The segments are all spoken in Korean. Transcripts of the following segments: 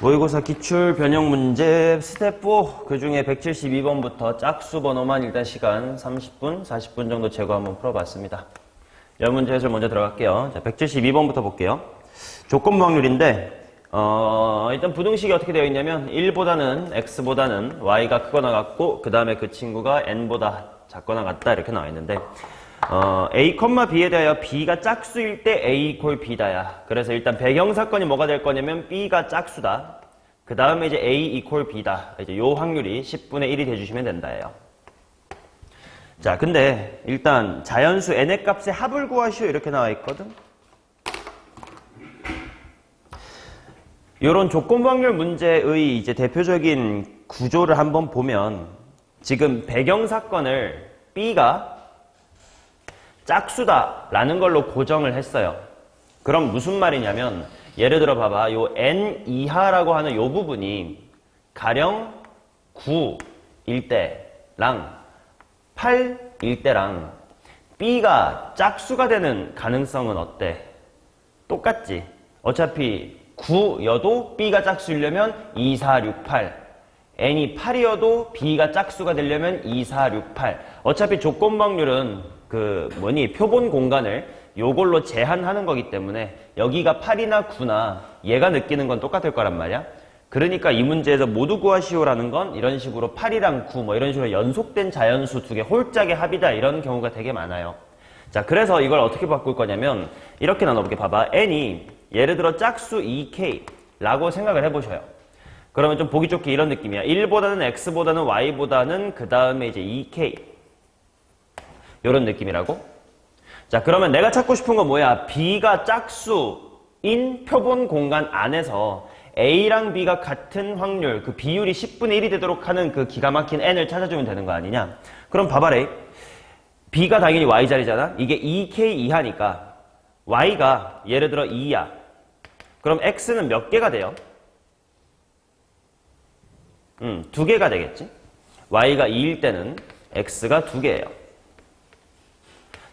모의고사 기출 변형 문제 스텝 4 그중에 172번부터 짝수 번호만 일단 시간 30분, 40분 정도 재고 한번 풀어봤습니다. 열 문제 해설 먼저 들어갈게요. 자, 172번부터 볼게요. 조건부 확률인데 일단 부등식이 어떻게 되어 있냐면 1보다는 x보다는 y가 크거나 같고 그 다음에 그 친구가 n보다 작거나 같다 이렇게 나와 있는데 a, b에 대하여 b가 짝수일 때 a 이퀄 b다야. 그래서 일단 배경사건이 뭐가 될 거냐면 b가 짝수다. 그 다음에 이제 a 이퀄 b다. 이제 요 확률이 10분의 1이 돼주시면 된다예요. 자, 근데 일단 자연수 n의 값의 합을 구하시오 이렇게 나와 있거든. 요런 조건부 확률 문제의 이제 대표적인 구조를 한번 보면 지금 배경사건을 b가 짝수다라는 걸로 고정을 했어요. 그럼 무슨 말이냐면 예를 들어 봐봐. 요 n 이하라고 하는 요 부분이 가령 9일 때랑 8일 때랑 b가 짝수가 되는 가능성은 어때? 똑같지? 어차피 9여도 b가 짝수이려면 2, 4, 6, 8 n이 8이어도 b가 짝수가 되려면 2, 4, 6, 8 어차피 조건부 확률은 표본 공간을 요걸로 제한하는 거기 때문에 여기가 8이나 9나 얘가 느끼는 건 똑같을 거란 말이야. 그러니까 이 문제에서 모두 구하시오라는 건 이런 식으로 8이랑 9 뭐 이런 식으로 연속된 자연수 두 개 홀짝의 합이다 이런 경우가 되게 많아요. 자, 그래서 이걸 어떻게 바꿀 거냐면 이렇게 나눠볼게. 봐봐. n이 예를 들어 짝수 2k라고 생각을 해보셔요. 그러면 좀 보기 좋게 이런 느낌이야. 1보다는 x보다는 y보다는 그 다음에 이제 2k 요런 느낌이라고? 자, 그러면 내가 찾고 싶은 건 뭐야? b가 짝수인 표본 공간 안에서 a랑 b가 같은 확률, 그 비율이 10분의 1이 되도록 하는 그 기가 막힌 n을 찾아주면 되는 거 아니냐? 그럼 봐봐래. b가 당연히 y자리잖아? 이게 2k 이하니까 y가 예를 들어 2야. 그럼 x는 몇 개가 돼요? 2개가 되겠지? y가 2일 때는 x가 2개예요.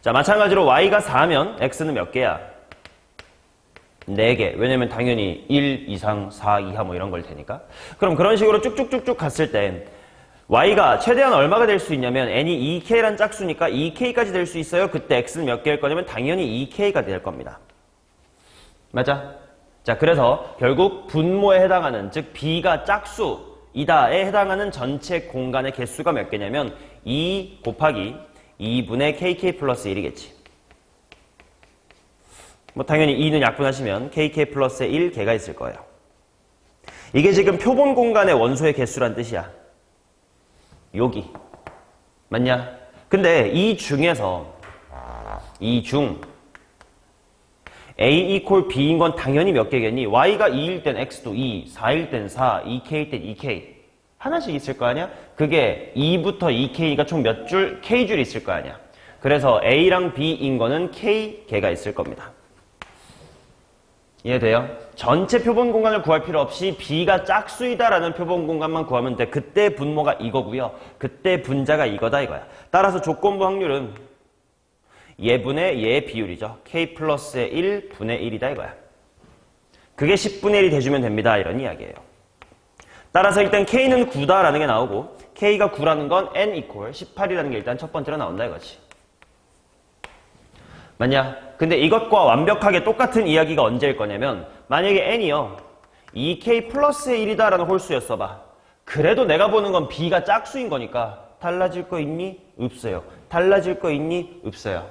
자, 마찬가지로 y가 4면 x는 몇 개야? 4개. 왜냐면 당연히 1 이상 4 이하 뭐 이런 걸 테니까. 그럼 그런 식으로 쭉쭉쭉쭉 갔을 때 y가 최대한 얼마가 될 수 있냐면 n이 2k란 짝수니까 2k까지 될 수 있어요. 그때 x는 몇 개일 거냐면 당연히 2k가 될 겁니다. 맞아? 자, 그래서 결국 분모에 해당하는, 즉 b가 짝수이다에 해당하는 전체 공간의 개수가 몇 개냐면 2 곱하기 2분의 kk 플러스 1이겠지. 뭐 당연히 2는 약분하시면 kk 플러스 1 개가 있을 거예요. 이게 지금 표본 공간의 원소의 개수란 뜻이야. 여기. 맞냐? 근데 이 중에서 a 이퀄 b인 건 당연히 몇 개겠니? y가 2일 땐 x도 2, 4일 땐 4, 2k일 땐 2k. 하나씩 있을 거 아니야? 그게 2부터 2k가 총 몇 줄? k줄이 있을 거 아니야. 그래서 a랑 b인 거는 k개가 있을 겁니다. 이해돼요? 전체 표본 공간을 구할 필요 없이 b가 짝수이다라는 표본 공간만 구하면 돼. 그때 분모가 이거고요. 그때 분자가 이거다 이거야. 따라서 조건부 확률은 얘분의 얘의 비율이죠. k 플러스의 1분의 1이다 이거야. 그게 10분의 1이 돼주면 됩니다. 이런 이야기예요. 따라서 일단 k는 9다라는 게 나오고 k가 9라는 건 n 이퀄 18이라는 게 일단 첫 번째로 나온다 이거지. 맞냐? 근데 이것과 완벽하게 똑같은 이야기가 언제일 거냐면 만약에 n이요 2k 플러스의 1이다라는 홀수였어 봐. 그래도 내가 보는 건 b가 짝수인 거니까 달라질 거 있니? 없어요. 달라질 거 있니? 없어요.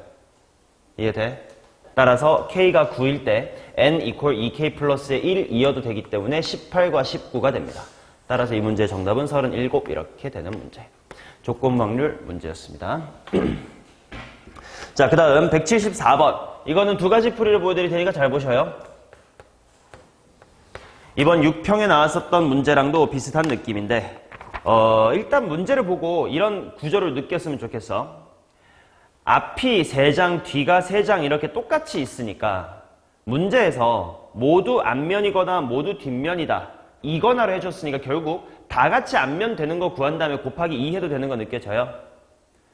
이해돼? 따라서 k가 9일 때 n 이퀄 2k 플러스의 1이어도 되기 때문에 18과 19가 됩니다. 따라서 이 문제의 정답은 37 이렇게 되는 문제. 조건부 확률 문제였습니다. 자, 그 다음 174번. 이거는 두 가지 풀이를 보여드릴 테니까 잘 보셔요. 이번 6평에 나왔었던 문제랑도 비슷한 느낌인데 일단 문제를 보고 이런 구조를 느꼈으면 좋겠어. 앞이 3장, 뒤가 3장 이렇게 똑같이 있으니까 문제에서 모두 앞면이거나 모두 뒷면이다. 이거나로 해줬으니까 결국 다 같이 앞면 되는 거 구한 다음에 곱하기 2 해도 되는 거 느껴져요?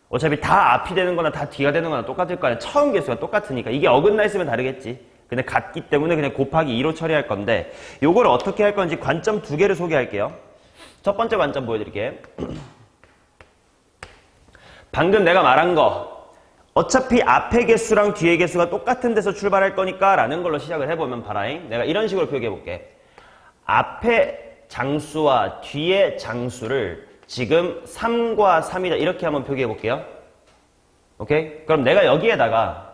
어차피 다 앞이 되는 거나 다 뒤가 되는 거나 똑같을 거 아니야. 처음 개수가 똑같으니까. 이게 어긋나 있으면 다르겠지. 근데 같기 때문에 그냥 곱하기 2로 처리할 건데 요걸 어떻게 할 건지 관점 두 개를 소개할게요. 첫 번째 관점 보여드릴게요. 방금 내가 말한 거 어차피 앞의 개수랑 뒤의 개수가 똑같은 데서 출발할 거니까 라는 걸로 시작을 해보면 봐라잉. 내가 이런 식으로 표기해볼게. 앞의 장수와 뒤의 장수를 지금 3과 3이다 이렇게 한번 표기해볼게요. 오케이? 그럼 내가 여기에다가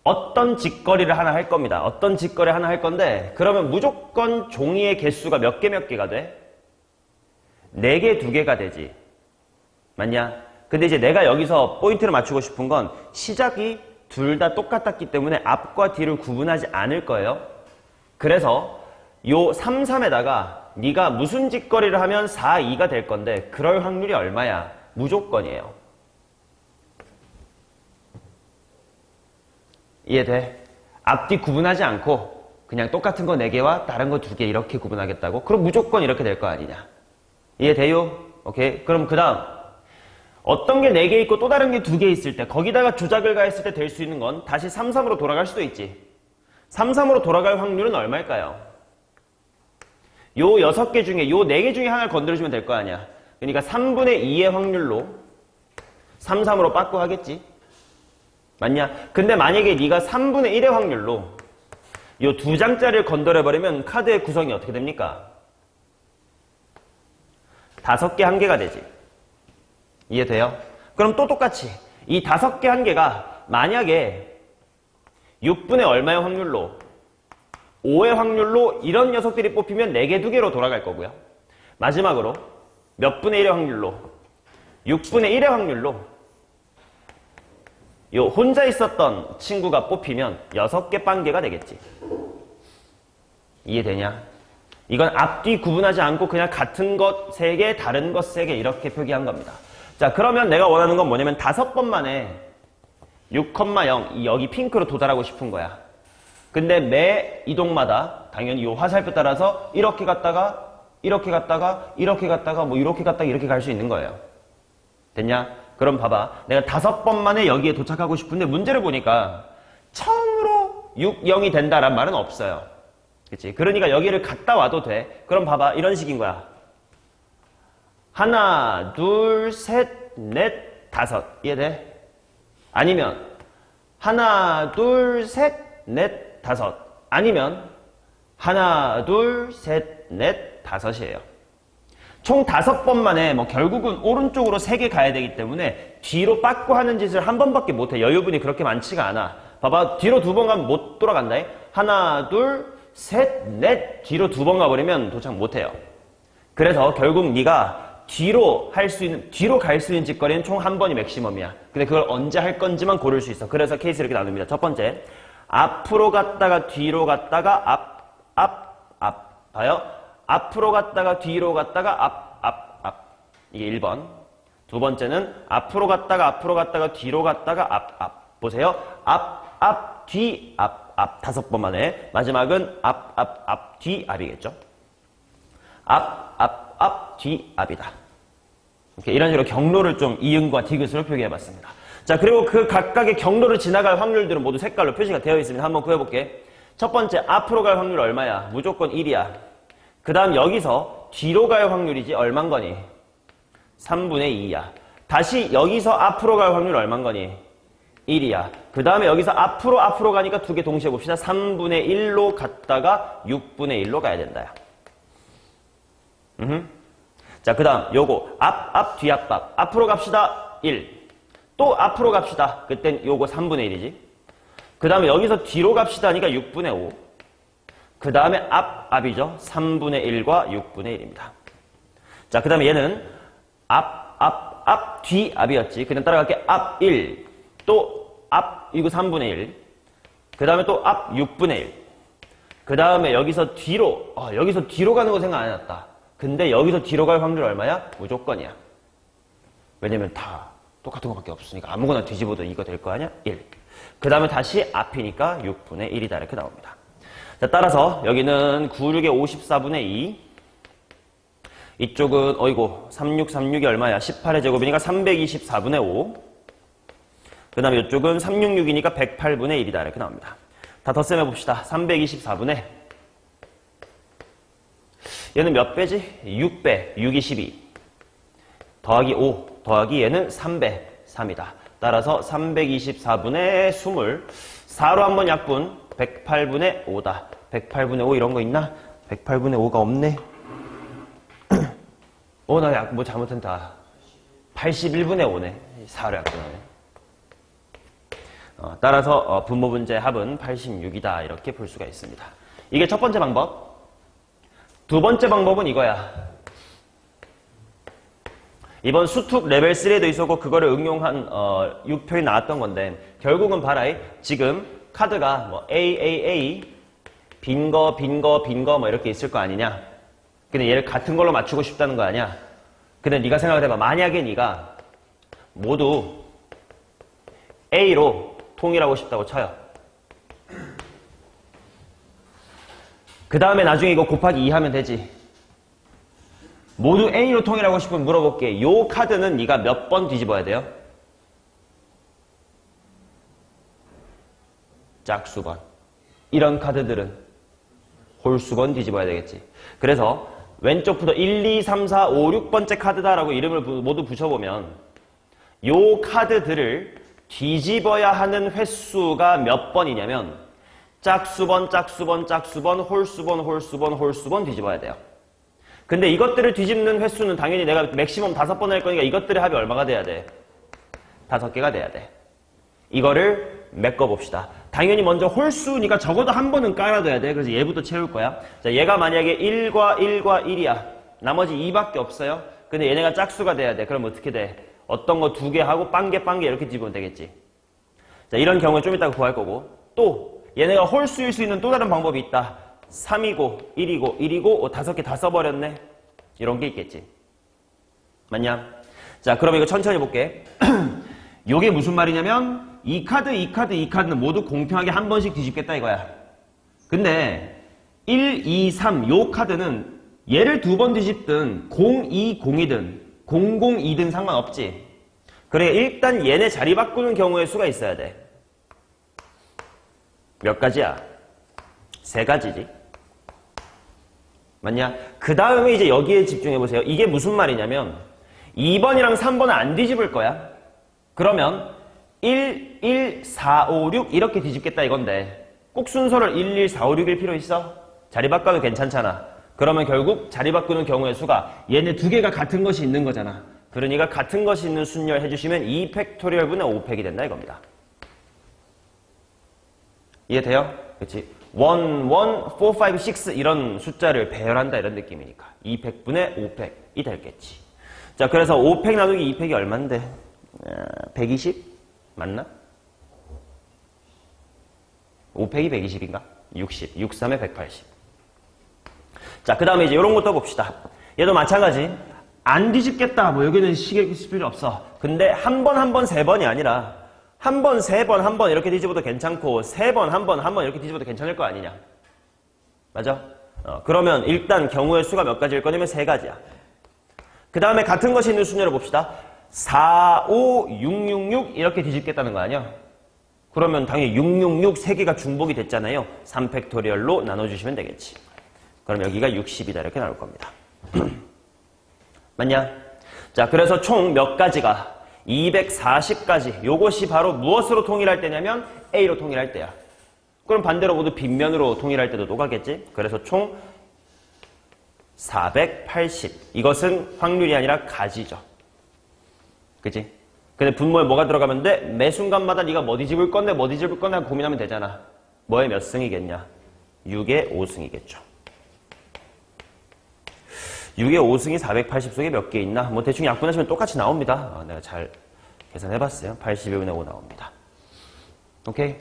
어떤 직거리를 하나 할 겁니다. 어떤 직거리 하나 할 건데 그러면 무조건 종이의 개수가 몇 개가 돼? 4개, 2개가 되지. 맞냐? 근데 이제 내가 여기서 포인트를 맞추고 싶은 건 시작이 둘 다 똑같았기 때문에 앞과 뒤를 구분하지 않을 거예요. 그래서 요 3, 3에다가 네가 무슨 직거리를 하면 4, 2가 될 건데 그럴 확률이 얼마야? 무조건이에요. 이해돼? 앞뒤 구분하지 않고 그냥 똑같은 거 4개와 다른 거 2개 이렇게 구분하겠다고? 그럼 무조건 이렇게 될 거 아니냐? 이해돼요? 오케이? 그럼 그 다음 어떤 게 4개 있고 또 다른 게 2개 있을 때 거기다가 조작을 가했을 때 될 수 있는 건 다시 3, 3으로 돌아갈 수도 있지. 3, 3으로 돌아갈 확률은 얼마일까요? 요 6개 중에 요 4개 중에 하나를 건드려주면 될 거 아니야. 그러니까 3분의 2의 확률로 3, 3으로 빠꾸 하겠지. 맞냐? 근데 만약에 네가 3분의 1의 확률로 요 2장짜리를 건드려버리면 카드의 구성이 어떻게 됩니까? 5개 한 개가 되지. 이해돼요? 그럼 또 똑같이 이 5개 한 개가 만약에 6분의 얼마의 확률로 5의 확률로 이런 녀석들이 뽑히면 4개, 2개로 돌아갈 거고요. 마지막으로 몇 분의 1의 확률로 6분의 1의 확률로 요 혼자 있었던 친구가 뽑히면 6개 빵개가 되겠지. 이해되냐? 이건 앞뒤 구분하지 않고 그냥 같은 것 3개, 다른 것 3개 이렇게 표기한 겁니다. 자, 그러면 내가 원하는 건 뭐냐면 5번 만에 6,0 여기 핑크로 도달하고 싶은 거야. 근데 매 이동마다 당연히 요 화살표 따라서 이렇게 갔다가 이렇게 갔다가 이렇게 갔다가 뭐 이렇게 갔다가 이렇게 갈 수 있는 거예요. 됐냐? 그럼 봐봐. 내가 5번 만에 여기에 도착하고 싶은데 문제를 보니까 처음으로 6, 0이 된다란 말은 없어요. 그치? 그러니까 여기를 갔다 와도 돼. 그럼 봐봐. 이런 식인 거야. 하나, 둘, 셋, 넷, 5. 이해돼? 아니면 하나, 둘, 셋, 넷, 5. 아니면 하나, 둘, 셋, 넷, 5이에요. 총 5번 만에 뭐 결국은 오른쪽으로 3개 가야 되기 때문에 뒤로 빠꾸 하는 짓을 한 번밖에 못해. 여유분이 그렇게 많지가 않아. 봐봐. 뒤로 2번 가면 못 돌아간다. 하나, 둘, 셋, 넷. 뒤로 2번 가버리면 도착 못해요. 그래서 결국 네가 뒤로 갈 수 있는 직거리는 총 한 번이 맥시멈이야. 근데 그걸 언제 할 건지만 고를 수 있어. 그래서 케이스를 이렇게 나눕니다. 첫 번째, 앞으로 갔다가 뒤로 갔다가 앞. 봐요? 앞으로 갔다가 뒤로 갔다가 앞. 이게 1번. 두 번째는 앞으로 갔다가 뒤로 갔다가 앞. 보세요. 앞, 뒤, 앞. 5번 만에. 마지막은 앞, 뒤, 앞이겠죠. 앞, 뒤, 앞이다. 이렇게 이런 식으로 경로를 좀 이응과 디귿으로 표기해봤습니다. 자, 그리고 그 각각의 경로를 지나갈 확률들은 모두 색깔로 표시가 되어 있습니다. 한번 구해볼게. 첫 번째, 앞으로 갈 확률 얼마야? 무조건 1이야. 그 다음 여기서 뒤로 갈 확률이지 얼만 거니? 3분의 2야. 다시 여기서 앞으로 갈 확률 얼만 거니? 1이야. 그 다음에 여기서 앞으로 가니까 2개 동시에 봅시다. 3분의 1로 갔다가 6분의 1로 가야 된다. 자, 그 다음 요거 앞, 뒤, 앞. 앞으로 갑시다. 1. 또 앞으로 갑시다. 그땐 요거 3분의 1이지. 그 다음에 여기서 뒤로 갑시다 하니까 6분의 5. 그 다음에 앞이죠. 3분의 1과 6분의 1입니다. 자, 그 다음에 얘는 앞, 뒤, 앞이었지. 그냥 따라갈게. 앞 1. 또 앞, 이거 3분의 1. 그 다음에 또 앞 6분의 1. 그 다음에 여기서 뒤로 가는 거 생각 안 해놨다. 근데 여기서 뒤로 갈 확률 얼마야? 무조건이야. 왜냐면 다 똑같은 거밖에 없으니까 아무거나 뒤집어도 이거 될 거 아니야? 1. 그 다음에 다시 앞이니까 6분의 1이다 이렇게 나옵니다. 자, 따라서 여기는 96에 54분의 2. 이쪽은 36이 얼마야? 18의 제곱이니까 324분의 5. 그 다음에 이쪽은 366이니까 108분의 1이다 이렇게 나옵니다. 다 덧셈 해봅시다. 324분의 얘는 몇 배지? 6배, 6이 12 더하기 5 더하기 얘는 3배, 3이다. 따라서 324분의 20 4로 한번 약분 108분의 5다. 108분의 5 이런 거 있나? 108분의 5가 없네. 나 뭐 잘못했다. 81분의 5네. 4로 약분하네. 따라서 분모 분자의 합은 86이다. 이렇게 볼 수가 있습니다. 이게 첫 번째 방법. 두 번째 방법은 이거야. 이번 수특 레벨 3에도 있었고 그거를 응용한 6표에 나왔던 건데 결국은 봐라. 지금 카드가 뭐 AAA 빈거 뭐 이렇게 있을 거 아니냐. 근데 얘를 같은 걸로 맞추고 싶다는 거 아니야. 근데 네가 생각을 해봐. 만약에 네가 모두 A로 통일하고 싶다고 쳐요. 그 다음에 나중에 이거 곱하기 2 하면 되지. 모두 A로 통일하고 싶으면 물어볼게. 요 카드는 네가 몇 번 뒤집어야 돼요? 짝수번. 이런 카드들은 홀수번 뒤집어야 되겠지. 그래서 왼쪽부터 1, 2, 3, 4, 5, 6번째 카드다라고 이름을 모두 붙여보면 요 카드들을 뒤집어야 하는 횟수가 몇 번이냐면 짝수번, 홀수번 뒤집어야 돼요. 근데 이것들을 뒤집는 횟수는 당연히 내가 맥시멈 5번 할 거니까 이것들의 합이 얼마가 돼야 돼? 5개가 돼야 돼. 이거를 메꿔봅시다. 당연히 먼저 홀수니까 적어도 한 번은 깔아둬야 돼. 그래서 얘부터 채울 거야. 자, 얘가 만약에 1과 1이야. 나머지 2밖에 없어요. 근데 얘네가 짝수가 돼야 돼. 그럼 어떻게 돼? 어떤 거 2개 하고 빵개 이렇게 뒤집으면 되겠지. 자, 이런 경우에 좀 이따가 구할 거고. 또 얘네가 홀수일 수 있는 또 다른 방법이 있다. 3이고 1이고 5개 다 써버렸네. 이런 게 있겠지. 맞냐? 자, 그럼 이거 천천히 볼게. 요게 무슨 말이냐면 이 카드는 모두 공평하게 한 번씩 뒤집겠다 이거야. 근데 1, 2, 3 요 카드는 얘를 2번 뒤집든 0, 2, 0이든 0, 0, 2든 상관없지. 그래 일단 얘네 자리 바꾸는 경우의 수가 있어야 돼. 몇 가지야? 3가지지. 맞냐? 그 다음에 이제 여기에 집중해보세요. 이게 무슨 말이냐면 2번이랑 3번은 안 뒤집을 거야. 그러면 1, 1, 4, 5, 6 이렇게 뒤집겠다 이건데 꼭 순서를 1, 2, 4, 5, 6일 필요 있어? 자리 바꿔도 괜찮잖아. 그러면 결국 자리 바꾸는 경우의 수가 얘네 2개가 같은 것이 있는 거잖아. 그러니까 같은 것이 있는 순열 해주시면 2팩토리얼분의 5팩이 된다 이겁니다. 이해돼요? 그치? 1, 4, 5, 6 이런 숫자를 배열한다 이런 느낌이니까 2팩분의 5팩이 됐겠지. 자, 그래서 5팩 나누기 2팩이 얼만데? 120? 맞나? 5팩이 120인가? 60. 6, 3에 180. 자, 그 다음에 이제 이런 것도 봅시다. 얘도 마찬가지. 안 뒤집겠다. 뭐 여기는 시계 쓸 필요 없어. 근데 한 번, 3번이 아니라 한 번, 3번 이렇게 뒤집어도 괜찮고 3번, 한 번 이렇게 뒤집어도 괜찮을 거 아니냐. 맞아? 그러면 일단 경우의 수가 몇 가지일 거냐면 3가지야. 그 다음에 같은 것이 있는 순열을 봅시다. 4, 5, 6 이렇게 뒤집겠다는 거 아니야? 그러면 당연히 6, 3개가 중복이 됐잖아요. 3팩토리얼로 나눠주시면 되겠지. 그럼 여기가 60이다 이렇게 나올 겁니다. 맞냐? 자, 그래서 총 몇 가지가 240가지. 요것이 바로 무엇으로 통일할 때냐면 A로 통일할 때야. 그럼 반대로 모두 빗면으로 통일할 때도 똑같겠지? 그래서 총 480. 이것은 확률이 아니라 가지죠. 그치? 근데 분모에 뭐가 들어가면 돼? 매 순간마다 네가 뭐 뒤집을 건데 하고 고민하면 되잖아. 뭐의 몇 승이겠냐? 6의 5승이겠죠. 6의 5승이 480 속에 몇 개 있나? 뭐 대충 약분하시면 똑같이 나옵니다. 내가 잘 계산해봤어요. 81분의 5 나옵니다. 오케이?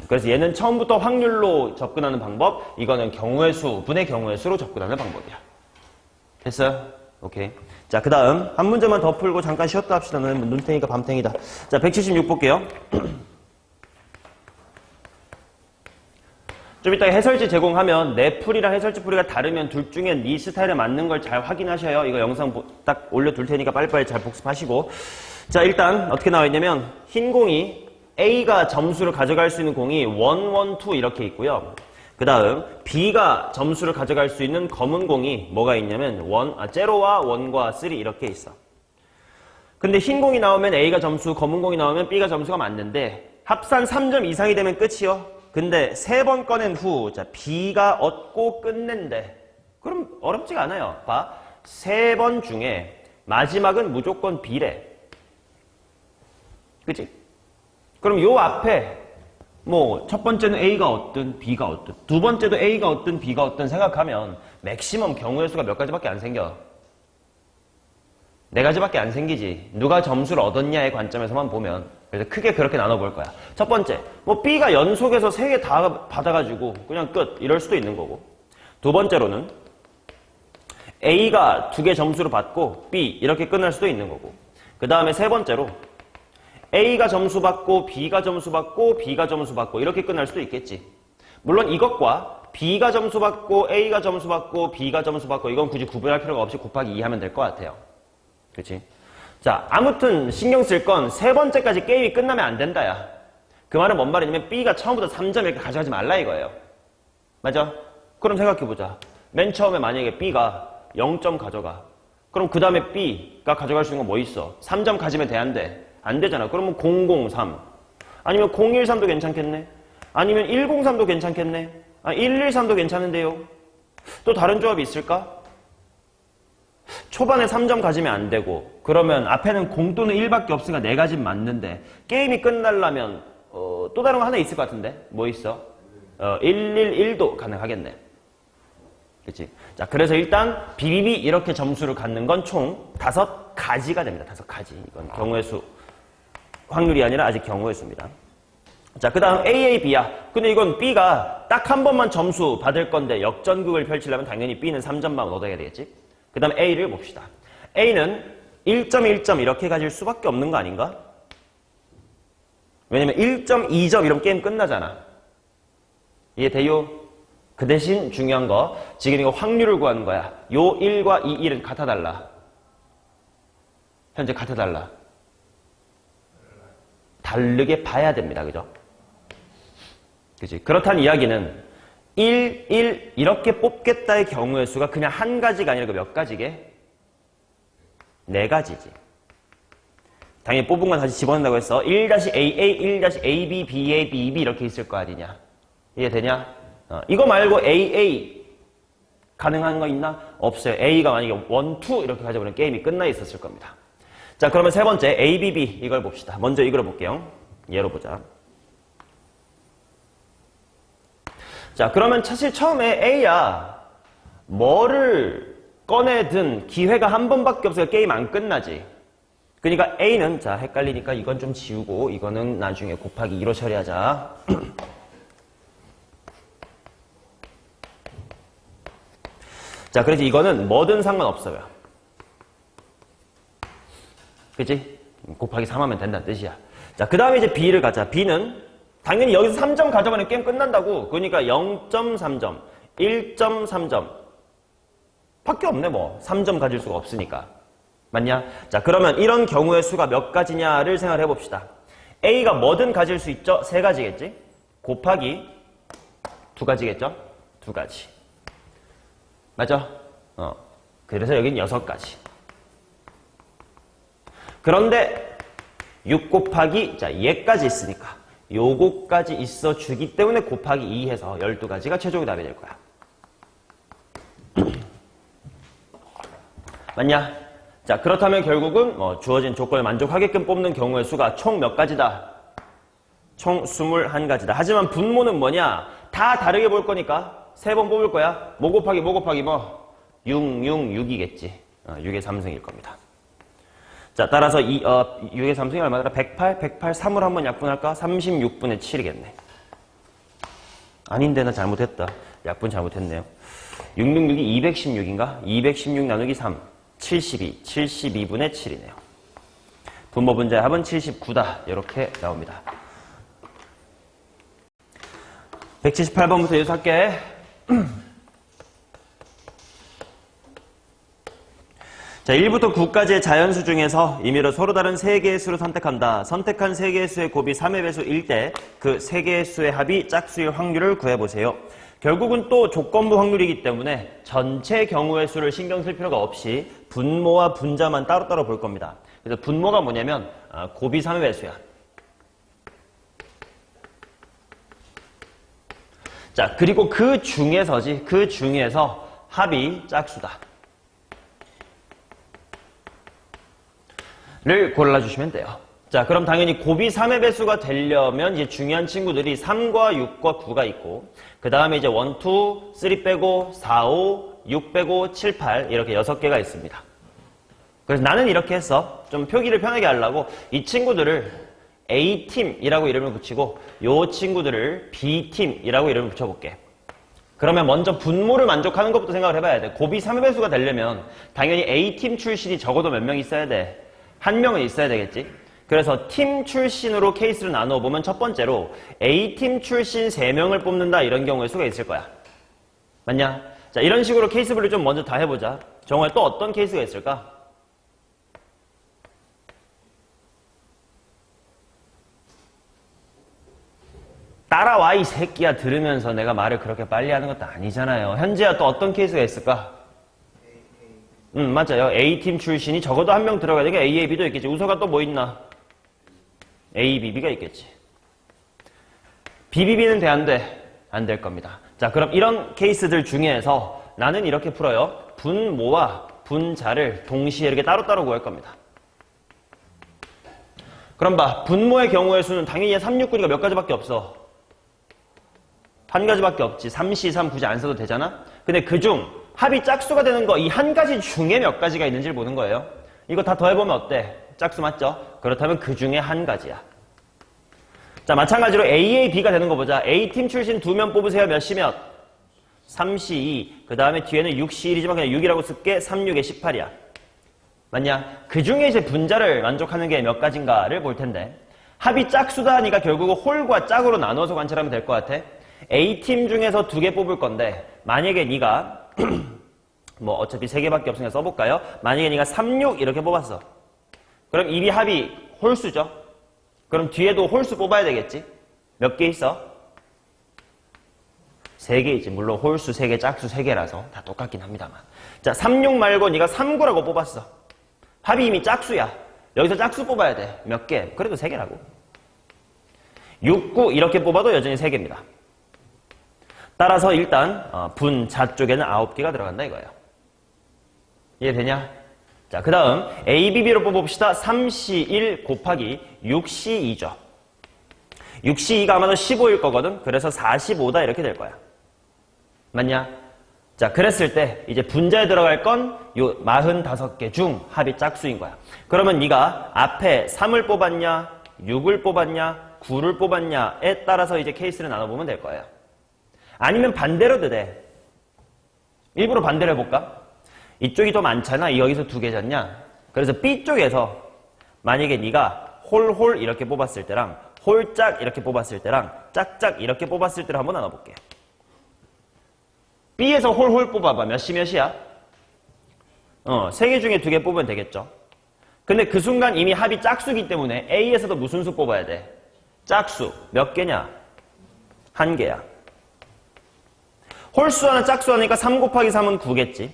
그래서 얘는 처음부터 확률로 접근하는 방법, 이거는 경우의 수, 분의 경우의 수로 접근하는 방법이야. 됐어요? 오케이. 자, 그 다음 한 문제만 더 풀고 잠깐 쉬었다 합시다. 너는 눈탱이가 밤탱이다. 자, 176 볼게요. 좀 이따가 해설지 제공하면 내 풀이랑 해설지 풀이가 다르면 둘 중에 네 스타일에 맞는 걸 잘 확인하셔요. 이거 영상 딱 올려둘 테니까 빨리빨리 잘 복습하시고. 자, 일단 어떻게 나와 있냐면 흰 공이 A가 점수를 가져갈 수 있는 공이 1, 1, 2 이렇게 있고요. 그 다음 B가 점수를 가져갈 수 있는 검은 공이 뭐가 있냐면 0와 1과 3 이렇게 있어. 근데 흰 공이 나오면 A가 점수, 검은 공이 나오면 B가 점수가 맞는데 합산 3점 이상이 되면 끝이요. 근데 3번 꺼낸 후 자 B가 얻고 끝낸대. 그럼 어렵지가 않아요. 봐. 3번 중에 마지막은 무조건 B래. 그치? 그럼 요 앞에 뭐 첫 번째는 A가 얻든 B가 얻든 두 번째도 A가 얻든 B가 얻든 생각하면 맥시멈 경우의 수가 몇 가지밖에 안 생겨. 4가지밖에 안 생기지. 누가 점수를 얻었냐의 관점에서만 보면. 그래서 크게 그렇게 나눠볼 거야. 첫 번째, 뭐 B가 연속해서 3개 다 받아가지고 그냥 끝 이럴 수도 있는 거고. 두 번째로는 A가 2개 점수를 받고 B 이렇게 끝날 수도 있는 거고. 그 다음에 세 번째로 A가 점수 받고 B가 점수 받고 B가 점수 받고 이렇게 끝날 수도 있겠지. 물론 이것과 B가 점수 받고 A가 점수 받고 B가 점수 받고 이건 굳이 구별할 필요가 없이 곱하기 2 하면 될 것 같아요. 그치? 자, 아무튼 신경 쓸 건 세 번째까지 게임이 끝나면 안 된다, 야. 그 말은 뭔 말이냐면 B가 처음부터 3점 이렇게 가져가지 말라 이거예요. 맞아? 그럼 생각해보자. 맨 처음에 만약에 B가 0점 가져가. 그럼 그 다음에 B가 가져갈 수 있는 건 뭐 있어? 3점 가지면 돼, 안 돼? 안 되잖아. 그러면 003. 아니면 013도 괜찮겠네? 아니면 103도 괜찮겠네? 113도 괜찮은데요? 또 다른 조합이 있을까? 초반에 3점 가지면 안 되고 그러면 앞에는 0 또는 1밖에 없으니까 4가지는 맞는데 게임이 끝나려면 또 다른 거 하나 있을 것 같은데? 뭐 있어? 111도 가능하겠네. 그치? 자, 그래서 일단 BBB 이렇게 점수를 갖는 건 총 5가지가 됩니다. 5가지. 이건 경우의 수. 확률이 아니라 아직 경우의 수입니다. 자, 그 다음 AAB야. 근데 이건 B가 딱 한 번만 점수 받을 건데 역전극을 펼치려면 당연히 B는 3점만 얻어야 되겠지? 그 다음 A를 봅시다. A는 1점, 1점 이렇게 가질 수밖에 없는 거 아닌가? 왜냐면 1점, 2점 이러면 게임 끝나잖아. 이해돼요? 그 대신 중요한 거 지금 이거 확률을 구하는 거야. 요 1과 이 1은 같아달라. 현재 같아달라. 다르게 봐야 됩니다. 그죠? 그치? 그렇다는 이야기는 1, 1 이렇게 뽑겠다의 경우의 수가 그냥 한 가지가 아니라 몇 가지게? 4가지지. 당연히 뽑은 건 다시 집어넣는다고 했어. 1-AA, 1-AB, BA, BB 이렇게 있을 거 아니냐. 이해되냐? 이거 말고 AA 가능한 거 있나? 없어요. A가 만약에 1, 2 이렇게 가져버리면 게임이 끝나 있었을 겁니다. 자, 그러면 세 번째 ABB 이걸 봅시다. 먼저 이걸 볼게요. 예로 보자. 자, 그러면 사실 처음에 A야 뭐를 꺼내든 기회가 한 번밖에 없어서 게임 안 끝나지. 그러니까 A는 자 헷갈리니까 이건 좀 지우고 이거는 나중에 곱하기 2로 처리하자. 자, 그래서 이거는 뭐든 상관없어요. 그치? 곱하기 3 하면 된다는 뜻이야. 자, 그 다음에 이제 B를 가자. B는 당연히 여기서 3점 가져가는 게임 끝난다고. 그러니까 0.3점, 1.3점 밖에 없네 뭐. 3점 가질 수가 없으니까. 맞냐? 자, 그러면 이런 경우의 수가 몇 가지냐를 생각을 해봅시다. A가 뭐든 가질 수 있죠? 3가지겠지? 곱하기 2가지겠죠? 2가지. 맞죠? 그래서 여긴 6가지. 그런데 6 곱하기 자 얘까지 있으니까 요거까지 있어주기 때문에 곱하기 2 해서 12가지가 최종의 답이 될 거야. 맞냐? 자, 그렇다면 결국은 주어진 조건에 만족하게끔 뽑는 경우의 수가 총 몇 가지다? 총 21가지다. 하지만 분모는 뭐냐? 다 다르게 볼 거니까 3번 뽑을 거야. 뭐 곱하기 6, 6이겠지. 6의 3승일 겁니다. 자, 따라서 6의 3승이 얼마더라? 108, 3을 한번 약분할까? 36분의 7이겠네. 아닌데 나 잘못했다. 약분 잘못했네요. 666이 216인가? 216 나누기 3, 72, 72분의 7이네요. 분모 분자의 합은 79다. 이렇게 나옵니다. 178번부터 예수할게. 자, 1부터 9까지의 자연수 중에서 임의로 서로 다른 3개의 수를 선택한다. 선택한 3개의 수의 곱이 3의 배수 1대 그 3개의 수의 합이 짝수일 확률을 구해보세요. 결국은 또 조건부 확률이기 때문에 전체 경우의 수를 신경 쓸 필요가 없이 분모와 분자만 따로따로 볼 겁니다. 그래서 분모가 뭐냐면 곱이 3의 배수야. 자, 그리고 그 중에서 합이 짝수다. 를 골라주시면 돼요. 자, 그럼 당연히 곱이 3의 배수가 되려면 이제 중요한 친구들이 3과 6과 9가 있고, 그 다음에 이제 1, 2, 3 빼고 4, 5, 6 빼고 7, 8 이렇게 6개가 있습니다. 그래서 나는 이렇게 했어. 좀 표기를 편하게 하려고 이 친구들을 A팀이라고 이름을 붙이고 요 친구들을 B팀이라고 이름을 붙여볼게. 그러면 먼저 분모를 만족하는 것부터 생각을 해봐야 돼. 곱이 3의 배수가 되려면 당연히 A팀 출신이 적어도 몇 명 있어야 돼? 한 명은 있어야 되겠지? 그래서 팀 출신으로 케이스를 나누어 보면 첫 번째로 A팀 출신 3명을 뽑는다 이런 경우의 수가 있을 거야. 맞냐? 자, 이런 식으로 케이스 분류 좀 먼저 다 해보자. 정말 또 어떤 케이스가 있을까? 따라와 이 새끼야 들으면서 내가 말을 그렇게 빨리 하는 것도 아니잖아요. 현재야 또 어떤 케이스가 있을까? 맞아요. A팀 출신이 적어도 한 명 들어가야 되니까 A, A, B도 있겠지. 우서가 또 뭐 있나? A, B, B가 있겠지. B, B, B는 돼, 안 돼? 안 될 겁니다. 자, 그럼 이런 케이스들 중에서 나는 이렇게 풀어요. 분모와 분자를 동시에 이렇게 따로따로 구할 겁니다. 그럼 봐. 분모의 경우의 수는 당연히 3, 6, 9니까 몇 가지밖에 없어. 한 가지밖에 없지. 3, 3 굳이 안 써도 되잖아? 근데 그중 합이 짝수가 되는 거 이 한 가지 중에 몇 가지가 있는지를 보는 거예요. 이거 다 더해보면 어때? 짝수 맞죠? 그렇다면 그 중에 한 가지야. 자, 마찬가지로 A, A, B가 되는 거 보자. A팀 출신 2명 뽑으세요. 몇 시 몇? 3시 2. 그 다음에 뒤에는 6시 1이지만 그냥 6이라고 쓸게. 3, 6에 18이야. 맞냐? 그 중에 이제 분자를 만족하는 게 몇 가지인가를 볼 텐데 합이 짝수다 하니까 결국은 홀과 짝으로 나눠서 관찰하면 될 것 같아. A팀 중에서 2개 뽑을 건데 만약에 네가 뭐 어차피 3개밖에 없으니까 써볼까요? 만약에 네가 3, 6 이렇게 뽑았어. 그럼 이미 합이 홀수죠? 그럼 뒤에도 홀수 뽑아야 되겠지? 몇 개 있어? 3개 있지. 물론 홀수 3개, 짝수 3개라서 다 똑같긴 합니다만. 자, 3, 6 말고 네가 3, 9라고 뽑았어. 합이 이미 짝수야. 여기서 짝수 뽑아야 돼. 몇 개? 그래도 3개라고. 6, 9 이렇게 뽑아도 여전히 3개입니다. 따라서 일단 분자 쪽에는 9개가 들어간다 이거예요. 이해되냐? 자, 그 다음 A, B, B로 뽑아봅시다. 3C 1 곱하기 6C 2죠. 6C 2가 아마도 15일 거거든. 그래서 45다 이렇게 될 거야. 맞냐? 자, 그랬을 때 이제 분자에 들어갈 건 요 45개 중 합이 짝수인 거야. 그러면 네가 앞에 3을 뽑았냐, 6을 뽑았냐, 9를 뽑았냐에 따라서 이제 케이스를 나눠보면 될 거예요. 아니면 반대로도 돼. 일부러 반대로 해볼까? 이쪽이 더 많잖아. 여기서 2개 졌냐? 그래서 B쪽에서 만약에 네가 홀홀 이렇게 뽑았을 때랑 홀짝 이렇게 뽑았을 때랑 짝짝 이렇게 뽑았을 때를 한번 나눠볼게. B에서 홀홀 뽑아봐. 몇시 몇이야? 3개 중에 2개 뽑으면 되겠죠. 근데 그 순간 이미 합이 짝수기 때문에 A에서도 무슨 수 뽑아야 돼? 짝수. 몇 개냐? 1개야. 홀수 하나 짝수 하니까 3 곱하기 3은 9겠지.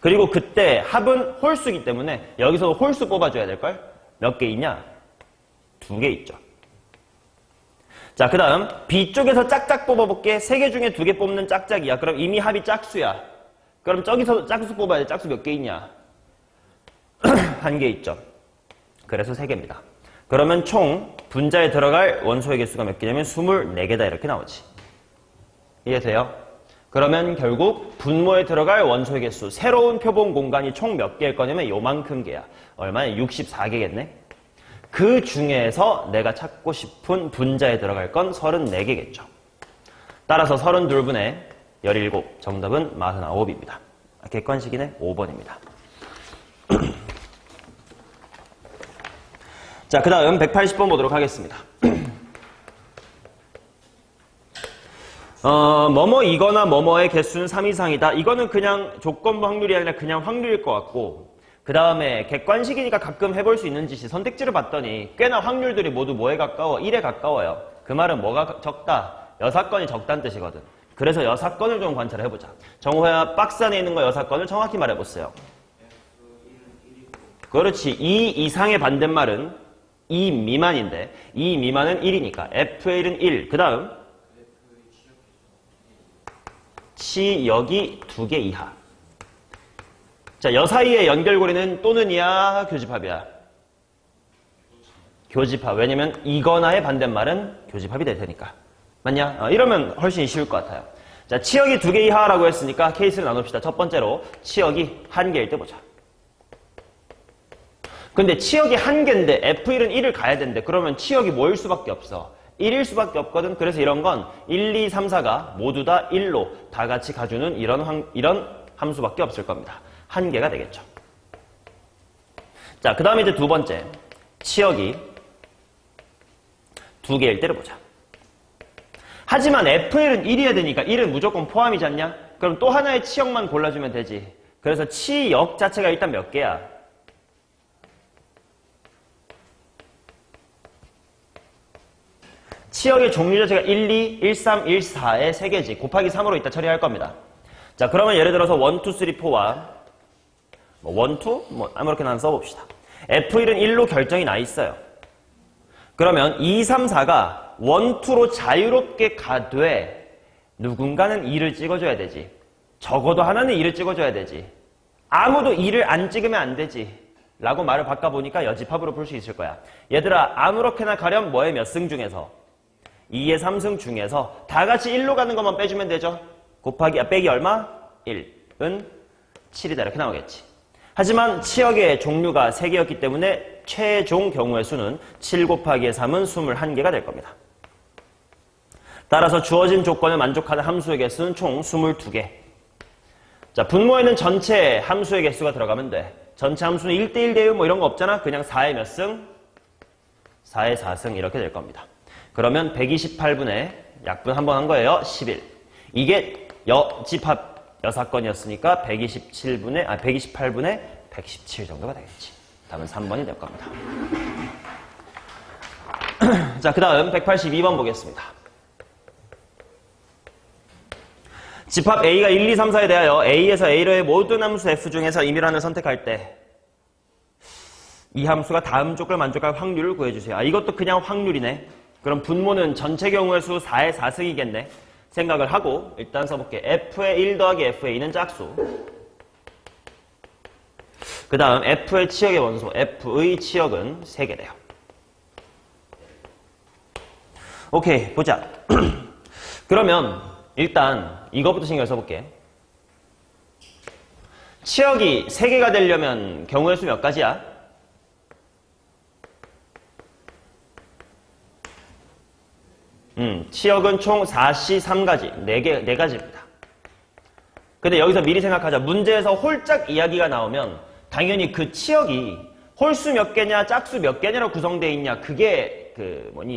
그리고 그때 합은 홀수기 때문에 여기서 홀수 뽑아줘야 될걸? 몇 개 있냐? 2개 있죠. 자, 그 다음 B쪽에서 짝짝 뽑아볼게. 3개 중에 2개 뽑는 짝짝이야. 그럼 이미 합이 짝수야. 그럼 저기서 짝수 뽑아야 돼. 짝수 몇 개 있냐? 1개 있죠. 그래서 3개입니다. 그러면 총 분자에 들어갈 원소의 개수가 몇 개냐면 24개다 이렇게 나오지. 이해돼요? 그러면 결국 분모에 들어갈 원소의 개수, 새로운 표본 공간이 총 몇 개일 거냐면 요만큼 개야. 얼마냐? 64개겠네? 그 중에서 내가 찾고 싶은 분자에 들어갈 건 34개겠죠. 따라서 32분의 17, 정답은 49입니다. 객관식이네? 5번입니다. 자, 그 다음 180번 보도록 하겠습니다. 뭐뭐이거나 뭐뭐의 개수는 3 이상이다. 이거는 그냥 조건부 확률이 아니라 그냥 확률일 것 같고 그 다음에 객관식이니까 가끔 해볼 수 있는 짓이 선택지를 봤더니 꽤나 확률들이 모두 뭐에 가까워? 1에 가까워요. 그 말은 뭐가 적다? 여사건이 적다는 뜻이거든. 그래서 여사건을 좀 관찰해보자. 정호야 박스 안에 있는 거 여사건을 정확히 말해보세요. 그렇지. 2 이상의 반대말은 2 미만인데 2 미만은 1이니까 F의 1은 1. 그 다음 치역이 2개 이하. 자, 여 사이의 연결고리는 또는이야 교집합이야? 교집합. 왜냐면 이거나의 반대말은 교집합이 될 테니까. 맞냐? 이러면 훨씬 쉬울 것 같아요. 자, 치역이 2개 이하라고 했으니까 케이스를 나눕시다. 첫 번째로 치역이 1개일 때 보자. 근데 치역이 1개인데 F1은 1을 가야 되는데 그러면 치역이 뭐일 수밖에 없어? 1일 수밖에 없거든. 그래서 이런 건 1, 2, 3, 4가 모두 다 1로 다 같이 가주는 이런 함수밖에 없을 겁니다. 1개가 되겠죠. 자, 그 다음에 이제 두 번째. 치역이 2개일 때를 보자. 하지만 F1은 1이어야 되니까 1은 무조건 포함이지 않냐? 그럼 또 하나의 치역만 골라주면 되지. 그래서 치역 자체가 일단 몇 개야? 치역의 종류 자체가 1, 2, 1, 3, 1, 4의 3개지. 곱하기 3으로 이따 처리할 겁니다. 자, 그러면 예를 들어서 1, 2, 3, 4와 1, 2? 아무렇게나 하나 써봅시다. F1은 1로 결정이 나 있어요. 그러면 2, 3, 4가 1, 2로 자유롭게 가되 누군가는 2를 찍어줘야 되지. 적어도 하나는 2를 찍어줘야 되지. 아무도 2를 안 찍으면 안 되지. 라고 말을 바꿔보니까 여집합으로 풀 수 있을 거야. 얘들아, 아무렇게나 가렴 뭐의 몇 승 중에서? 2의 3승 중에서 다 같이 1로 가는 것만 빼주면 되죠. 빼기 얼마? 1은 7이다. 이렇게 나오겠지. 하지만 치역의 종류가 3개였기 때문에 최종 경우의 수는 7 곱하기 3은 21개가 될 겁니다. 따라서 주어진 조건을 만족하는 함수의 개수는 총 22개. 자, 분모에는 전체 함수의 개수가 들어가면 돼. 전체 함수는 1대1 대유 뭐 이런 거 없잖아. 그냥 4의 몇 승? 4의 4승 이렇게 될 겁니다. 그러면 128분의 약분 한 번 한 거예요. 11. 이게 집합 여사건이었으니까 128분의 117 정도가 되겠지. 답은 3번이 될 겁니다. 자, 그 다음 182번 보겠습니다. 집합 A가 1, 2, 3, 4에 대하여 A에서 A로의 모든 함수 F 중에서 임의란을 선택할 때 이 함수가 다음 쪽을 만족할 확률을 구해주세요. 이것도 그냥 확률이네. 그럼 분모는 전체 경우의 수 4의 4승이겠네. 생각을 하고 일단 써볼게. F의 1 더하기 F의 2는 짝수. 그 다음 F의 치역의 원소, F의 치역은 3개 돼요. 오케이, 보자. 그러면 일단 이거부터 신경 써볼게. 치역이 3개가 되려면 경우의 수 몇 가지야? 치역은 총 4C 3가지, 4가지입니다. 근데 여기서 미리 생각하자. 문제에서 홀짝 이야기가 나오면 당연히 그 치역이 홀수 몇 개냐, 짝수 몇 개냐로 구성되어 있냐, 그게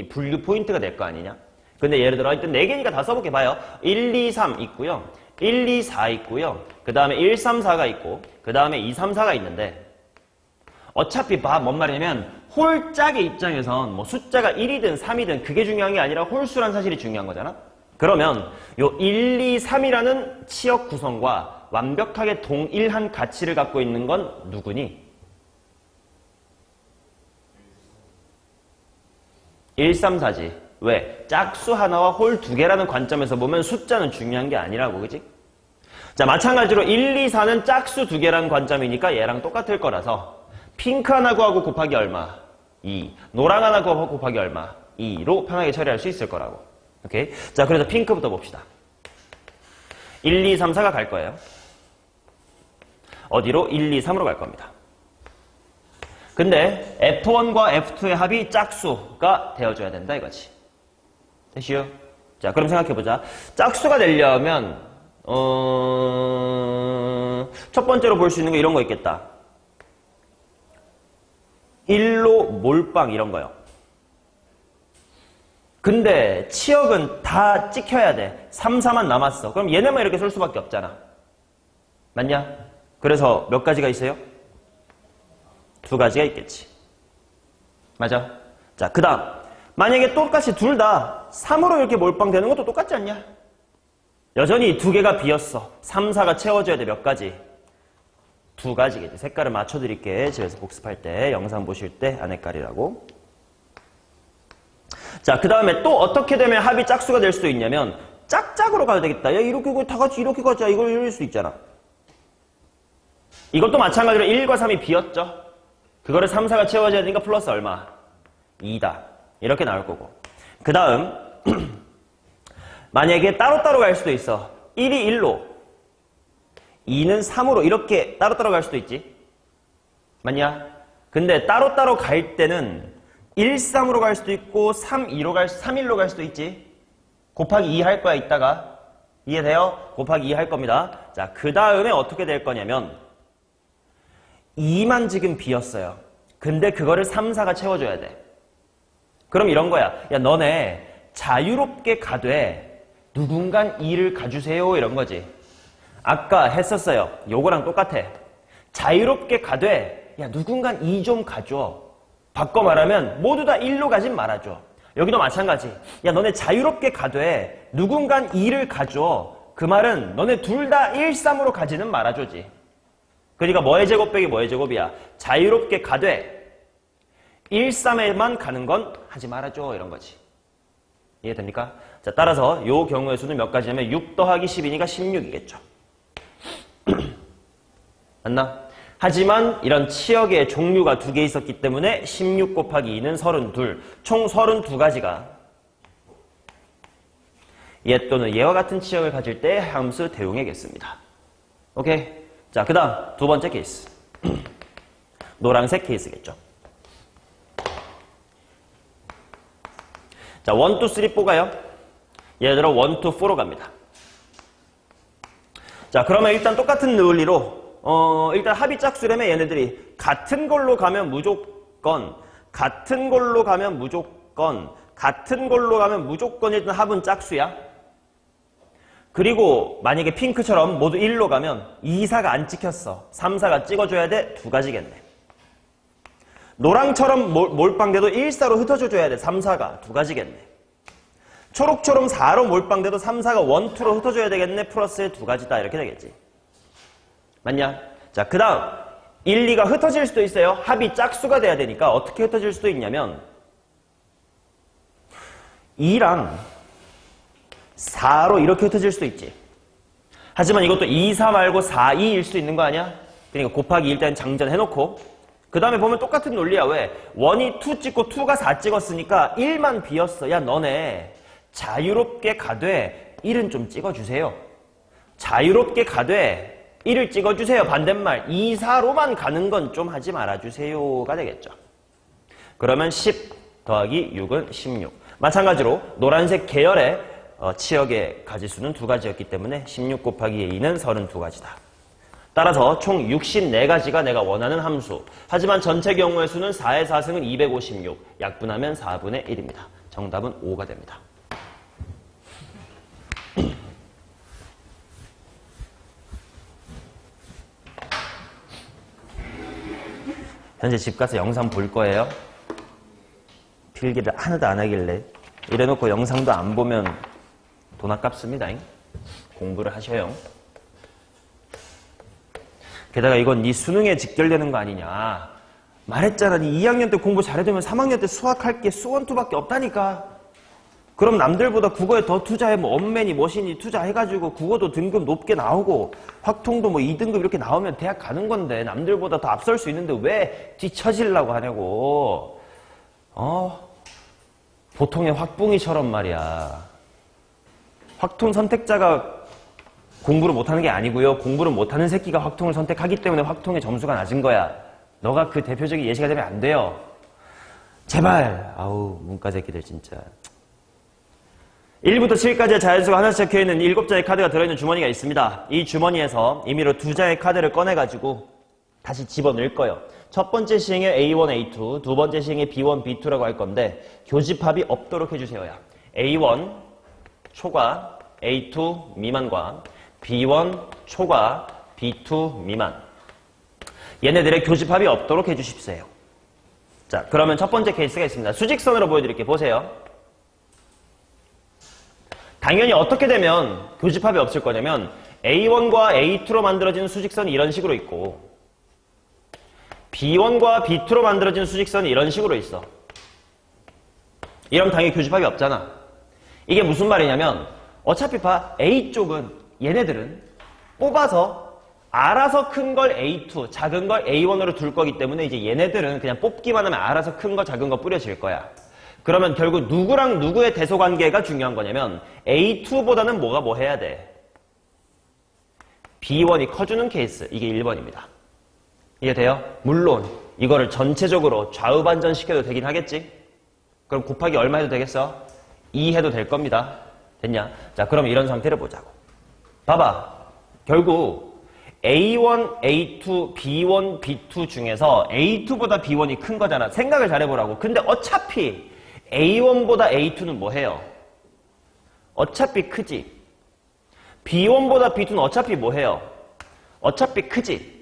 분류 포인트가 될 거 아니냐? 근데 예를 들어 일단 4개니까 다 써볼게. 봐요. 1, 2, 3 있고요. 1, 2, 4 있고요. 그 다음에 1, 3, 4가 있고 그 다음에 2, 3, 4가 있는데 어차피 뭔 말이냐면 홀짝의 입장에선 뭐 숫자가 1이든 3이든 그게 중요한 게 아니라 홀수란 사실이 중요한 거잖아. 그러면 요 1, 2, 3이라는 치역 구성과 완벽하게 동일한 가치를 갖고 있는 건 누구니? 1, 3, 4지. 왜? 짝수 하나와 홀 2개라는 관점에서 보면 숫자는 중요한 게 아니라고, 그지? 자, 마찬가지로 1, 2, 4는 짝수 2개라는 관점이니까 얘랑 똑같을 거라서 핑크 하나 구하고 곱하기 얼마? 2. 노랑 하나 구하고 곱하기 얼마? 2로 편하게 처리할 수 있을 거라고. 오케이? 자, 그래서 핑크부터 봅시다. 1, 2, 3, 4가 갈 거예요. 어디로? 1, 2, 3으로 갈 겁니다. 근데 F1과 F2의 합이 짝수가 되어줘야 된다 이거지. 됐슈? 자, 그럼 생각해보자. 짝수가 되려면 첫 번째로 볼 수 있는 거 이런 거 있겠다. 1로 몰빵 이런 거요. 근데 치역은 다 찍혀야 돼. 3, 4만 남았어. 그럼 얘네만 이렇게 쓸 수밖에 없잖아. 맞냐? 그래서 몇 가지가 있어요? 두 가지가 있겠지. 맞아? 자, 그 다음. 만약에 똑같이 둘 다 3으로 이렇게 몰빵되는 것도 똑같지 않냐? 여전히 두 개가 비었어. 3, 4가 채워져야 돼. 몇 가지? 두 가지겠지. 색깔을 맞춰드릴게. 집에서 복습할 때, 영상 보실 때 안헷갈리라고. 자, 그 다음에 또 어떻게 되면 합이 짝수가 될 수도 있냐면 짝짝으로 가야 되겠다. 야, 이렇게 다 같이 이렇게 가자. 이걸 이럴 수 있잖아. 이것도 마찬가지로 1과 3이 비었죠. 그거를 3, 4가 채워져야 되니까 플러스 얼마? 2다. 이렇게 나올 거고. 그 다음 만약에 따로따로 갈 수도 있어. 1이 1로 2는 3으로 이렇게 따로따로 갈 수도 있지. 맞냐? 근데 따로따로 갈 때는 1, 3으로 갈 수도 있고 3, 1로 갈 수도 있지. 곱하기 2 할 거야 이따가. 이해돼요? 곱하기 2 할 겁니다. 자, 그 다음에 어떻게 될 거냐면 2만 지금 비었어요. 근데 그거를 3, 4가 채워줘야 돼. 그럼 이런 거야. 야, 너네 자유롭게 가되 누군간 2를 가주세요. 이런 거지. 아까 했었어요. 요거랑 똑같아. 자유롭게 가되 야, 누군간 2 좀 가줘. 바꿔 말하면 모두 다 1로 가진 말아줘. 여기도 마찬가지. 야, 너네 자유롭게 가되 누군간 2를 가줘. 그 말은 너네 둘 다 1, 3으로 가지는 말아줘지. 그러니까 뭐의 제곱 빼기 뭐의 제곱이야. 자유롭게 가되 1, 3에만 가는 건 하지 말아줘. 이런 거지. 이해됩니까? 자, 따라서 요 경우의 수는 몇 가지냐면 6 더하기 10이니까 16이겠죠. 맞나? 하지만 이런 치역의 종류가 두 개 있었기 때문에 16 곱하기 2는 32, 총 32가지가 얘 또는 얘와 같은 치역을 가질 때 함수 대용이겠습니다. 오케이? 자, 그 다음 두 번째 케이스. 노란색 케이스겠죠. 자, 1, 2, 3, 4가요. 예를 들어 1, 2, 4로 갑니다. 자, 그러면 일단 똑같은 논리로 일단 합이 짝수라면 얘네들이 같은 걸로 가면 무조건, 같은 걸로 가면 무조건, 같은 걸로 가면 무조건 일단 합은 짝수야. 그리고 만약에 핑크처럼 모두 1로 가면 2, 4가 안 찍혔어. 3, 4가 찍어줘야 돼. 두 가지겠네. 노랑처럼 몰빵돼도 1, 4로 흩어져줘야 돼. 3, 4가 두 가지겠네. 초록처럼 4로 몰빵돼도 3, 4가 1, 2로 흩어져야 되겠네. 플러스 두 가지다. 이렇게 되겠지. 맞냐? 자, 그 다음 1, 2가 흩어질 수도 있어요. 합이 짝수가 돼야 되니까 어떻게 흩어질 수도 있냐면 2랑 4로 이렇게 흩어질 수도 있지. 하지만 이것도 2, 4 말고 4, 2일 수 있는 거 아니야? 그러니까 곱하기 일단 장전해놓고 그 다음에 보면 똑같은 논리야. 왜? 1이 2 찍고 2가 4 찍었으니까 1만 비었어. 야, 너네 자유롭게 가되 1은 좀 찍어주세요. 자유롭게 가되 1을 찍어주세요. 반대말 2, 4로만 가는 건 좀 하지 말아주세요가 되겠죠. 그러면 10 더하기 6은 16. 마찬가지로 노란색 계열의 치역의 가지수는 두 가지였기 때문에 16 곱하기 2는 32가지다. 따라서 총 64가지가 내가 원하는 함수. 하지만 전체 경우의 수는 4의 4승은 256. 약분하면 4분의 1입니다. 정답은 5가 됩니다. 현재 집 가서 영상 볼 거예요. 필기를 하나도 안 하길래 이래놓고 영상도 안 보면 돈 아깝습니다. 공부를 하셔요. 게다가 이건 네 수능에 직결되는 거 아니냐. 말했잖아. 네 2학년 때 공부 잘해두면 3학년 때 수학할 게 수원투밖에 없다니까. 그럼 남들보다 국어에 더 투자해. 뭐 엄매니 머신이 투자해가지고 국어도 등급 높게 나오고 확통도 뭐 2등급 이렇게 나오면 대학 가는 건데 남들보다 더 앞설 수 있는데 왜 뒤처지려고 하냐고. 보통의 확붕이처럼 말이야. 확통 선택자가 공부를 못하는 게 아니고요. 공부를 못하는 새끼가 확통을 선택하기 때문에 확통의 점수가 낮은 거야. 너가 그 대표적인 예시가 되면 안 돼요. 제발. 아우, 문과 새끼들 진짜. 1부터 7까지의 자연수가 하나씩 적혀있는 7장의 카드가 들어있는 주머니가 있습니다. 이 주머니에서 임의로 2장의 카드를 꺼내가지고 다시 집어넣을 거예요. 첫 번째 시행에 A1, A2, 두 번째 시행에 B1, B2라고 할 건데 교집합이 없도록 해주세요. 야. A1 초과 A2 미만과 B1 초과 B2 미만. 얘네들의 교집합이 없도록 해주십시오. 자, 그러면 첫 번째 케이스가 있습니다. 수직선으로 보여드릴게요. 보세요. 당연히 어떻게 되면 교집합이 없을 거냐면 A1과 A2로 만들어진 수직선이 이런 식으로 있고 B1과 B2로 만들어진 수직선이 이런 식으로 있어. 이러면 당연히 교집합이 없잖아. 이게 무슨 말이냐면 어차피 봐. A쪽은 얘네들은 뽑아서 알아서 큰 걸 A2, 작은 걸 A1으로 둘 거기 때문에 이제 얘네들은 그냥 뽑기만 하면 알아서 큰 거, 작은 거 뿌려질 거야. 그러면 결국 누구랑 누구의 대소관계가 중요한 거냐면 A2보다는 뭐가 뭐 해야 돼? B1이 커주는 케이스. 이게 1번입니다. 이해돼요? 물론 이거를 전체적으로 좌우 반전시켜도 되긴 하겠지? 그럼 곱하기 얼마 해도 되겠어? 2 해도 될 겁니다. 됐냐? 자, 그럼 이런 상태를 보자고. 봐봐. 결국 A1, A2, B1, B2 중에서 A2보다 B1이 큰 거잖아. 생각을 잘해보라고. 근데 어차피 A1보다 A2는 뭐 해요? 어차피 크지. B1보다 B2는 어차피 뭐 해요? 어차피 크지.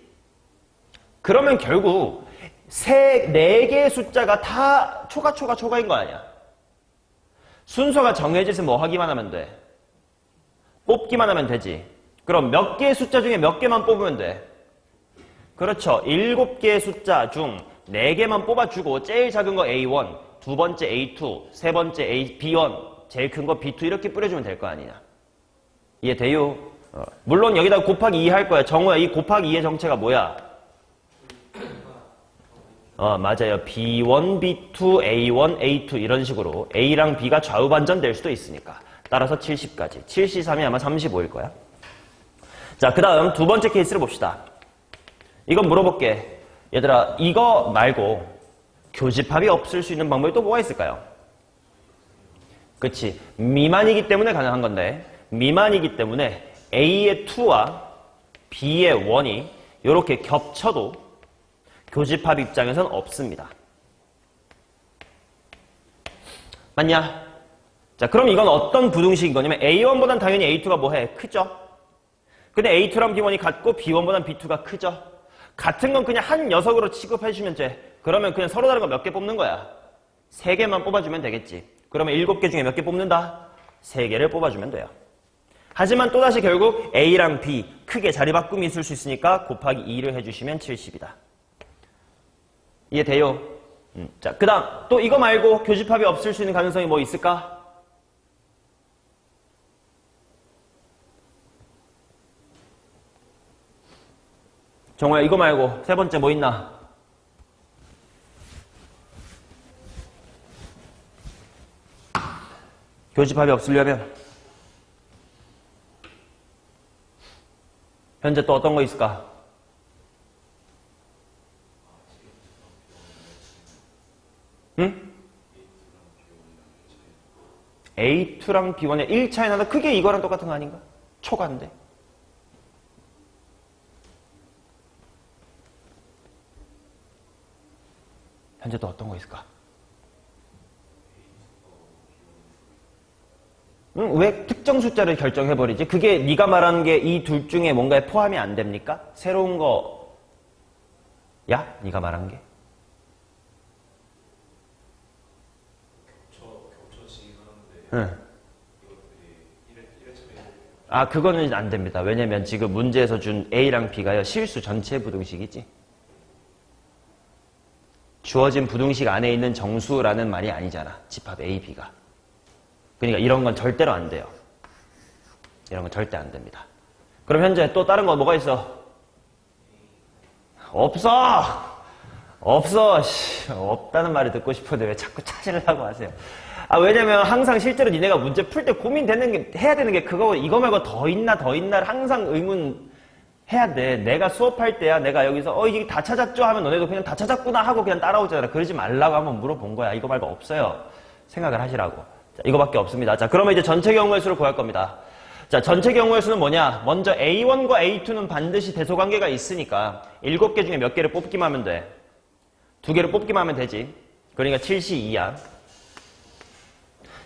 그러면 결국 4개의 숫자가 다 초가인 거 아니야? 순서가 정해져서 뭐 하기만 하면 돼? 뽑기만 하면 되지. 그럼 몇 개의 숫자 중에 몇 개만 뽑으면 돼? 그렇죠. 7개의 숫자 중 4개만 뽑아주고 제일 작은 거 A1, 두 번째 A2, 세 번째 B1, 제일 큰 거 B2 이렇게 뿌려주면 될 거 아니냐. 이해돼요? 물론 여기다 곱하기 2 할 거야. 정우야, 이 곱하기 2의 정체가 뭐야? 맞아요. B1, B2, A1, A2 이런 식으로 A랑 B가 좌우 반전될 수도 있으니까. 따라서 70까지. 73이 아마 35일 거야. 자, 그 다음 두 번째 케이스를 봅시다. 이건 물어볼게. 얘들아, 이거 말고 교집합이 없을 수 있는 방법이 또 뭐가 있을까요? 그치. 미만이기 때문에 가능한 건데 미만이기 때문에 A의 2와 B의 1이 이렇게 겹쳐도 교집합 입장에선 없습니다. 맞냐? 자, 그럼 이건 어떤 부등식인 거냐면 A1보단 당연히 A2가 뭐해? 크죠? 근데 A2랑 B1이 같고 B1보단 B2가 크죠? 같은 건 그냥 한 녀석으로 취급해주면 돼. 그러면 그냥 서로 다른 거 몇 개 뽑는 거야? 3개만 뽑아주면 되겠지. 그러면 7개 중에 몇 개 뽑는다? 3개를 뽑아주면 돼요. 하지만 또다시 결국 A랑 B 크게 자리 바꿈이 있을 수 있으니까 곱하기 2를 해주시면 70이다. 이해돼요? 자, 그 다음 또 이거 말고 교집합이 없을 수 있는 가능성이 뭐 있을까? 정호야, 이거 말고 세 번째 뭐 있나? 교집합이 없으려면 현재 또 어떤 거 있을까? 응? A2랑 B1의 1 차이 나다. 그게 이거랑 똑같은 거 아닌가? 초과인데. 현재 또 어떤 거 있을까? 응? 왜 특정 숫자를 결정해버리지? 그게 네가 말하는 게 이 둘 중에 뭔가에 포함이 안 됩니까? 새로운 거 야? 네가 말한 게? 응. 아, 그거는 안 됩니다. 왜냐면 지금 문제에서 준 A랑 B가요, 실수 전체 부등식이지. 주어진 부등식 안에 있는 정수라는 말이 아니잖아. 집합 A, B가. 그러니까 이런 건 절대로 안 돼요. 이런 건 절대 안 됩니다. 그럼 현재 또 다른 거 뭐가 있어? 없어! 없어! 없다는 말을 듣고 싶은데 왜 자꾸 찾으려고 하세요? 아, 왜냐면 항상 실제로 니네가 문제 풀 때 고민되는 게, 해야 되는 게 그거, 이거 말고 더 있나를 항상 의문 해야 돼. 내가 수업할 때야 내가 여기서 이게 다 찾았죠? 하면 너네도 그냥 다 찾았구나 하고 그냥 따라오잖아. 그러지 말라고 한번 물어본 거야. 이거 말고 없어요. 생각을 하시라고. 자, 이거밖에 없습니다. 자, 그러면 이제 전체 경우의 수를 구할 겁니다. 자, 전체 경우의 수는 뭐냐? 먼저 A1과 A2는 반드시 대소관계가 있으니까 7개 중에 몇 개를 뽑기만 하면 돼. 2개를 뽑기만 하면 되지. 그러니까 72야.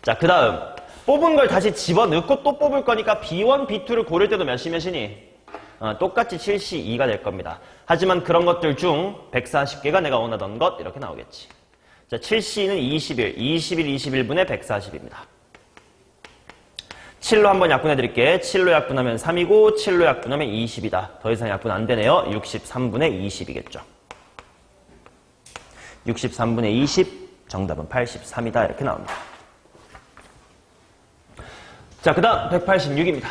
자, 그 다음 뽑은 걸 다시 집어넣고 또 뽑을 거니까 B1, B2를 고를 때도 몇이니? 똑같이 7C2가 될 겁니다. 하지만 그런 것들 중 140개가 내가 원하던 것 이렇게 나오겠지. 자, 7C는 21, 21분의 140입니다. 7로 한번 약분해 드릴게. 7로 약분하면 3이고 7로 약분하면 20이다. 더 이상 약분 안 되네요. 63분의 20이겠죠. 63분의 20, 정답은 83이다. 이렇게 나옵니다. 자, 그 다음 186입니다.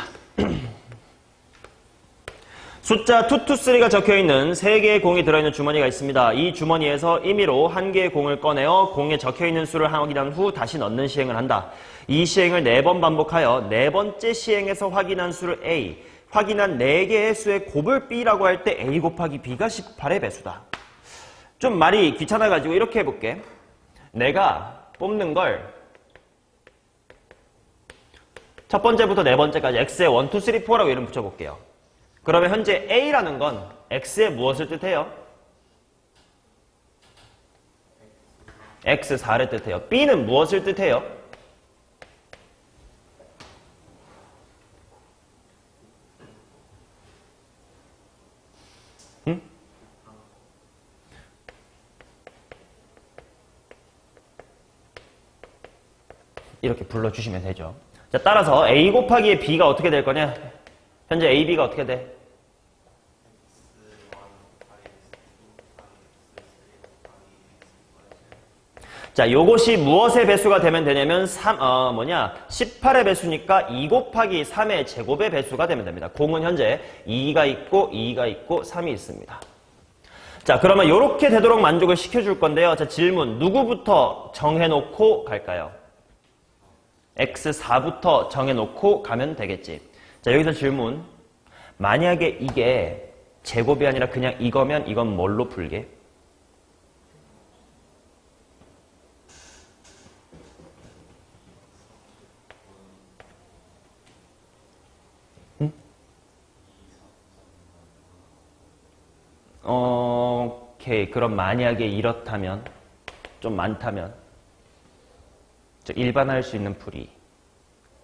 숫자 223가 적혀있는 3개의 공이 들어있는 주머니가 있습니다. 이 주머니에서 임의로 1개의 공을 꺼내어 공에 적혀있는 수를 확인한 후 다시 넣는 시행을 한다. 이 시행을 4번 반복하여 4번째 시행에서 확인한 수를 A, 확인한 4개의 수의 곱을 B라고 할 때 A 곱하기 B가 18의 배수다. 좀 말이 귀찮아가지고 이렇게 해볼게. 내가 뽑는 걸 첫 번째부터 4번째까지 X에 1, 2, 3, 4라고 이름 붙여볼게요. 그러면 현재 A라는 건 X의 무엇을 뜻해요? X4를 뜻해요. B는 무엇을 뜻해요? 응? 이렇게 불러주시면 되죠. 자, 따라서 A 곱하기의 B가 어떻게 될 거냐? 현재 A, B가 어떻게 돼? 자, 요것이 무엇의 배수가 되면 되냐면 18의 배수니까 2 곱하기 3의 제곱의 배수가 되면 됩니다. 공은 현재 2가 있고 2가 있고 3이 있습니다. 자, 그러면 이렇게 되도록 만족을 시켜줄 건데요. 자, 질문 누구부터 정해놓고 갈까요? X4부터 정해놓고 가면 되겠지. 자, 여기서 질문. 만약에 이게 제곱이 아니라 그냥 이거면 이건 뭘로 풀게? 응? 오케이. 그럼 만약에 이렇다면, 좀 많다면, 일반화할 수 있는 풀이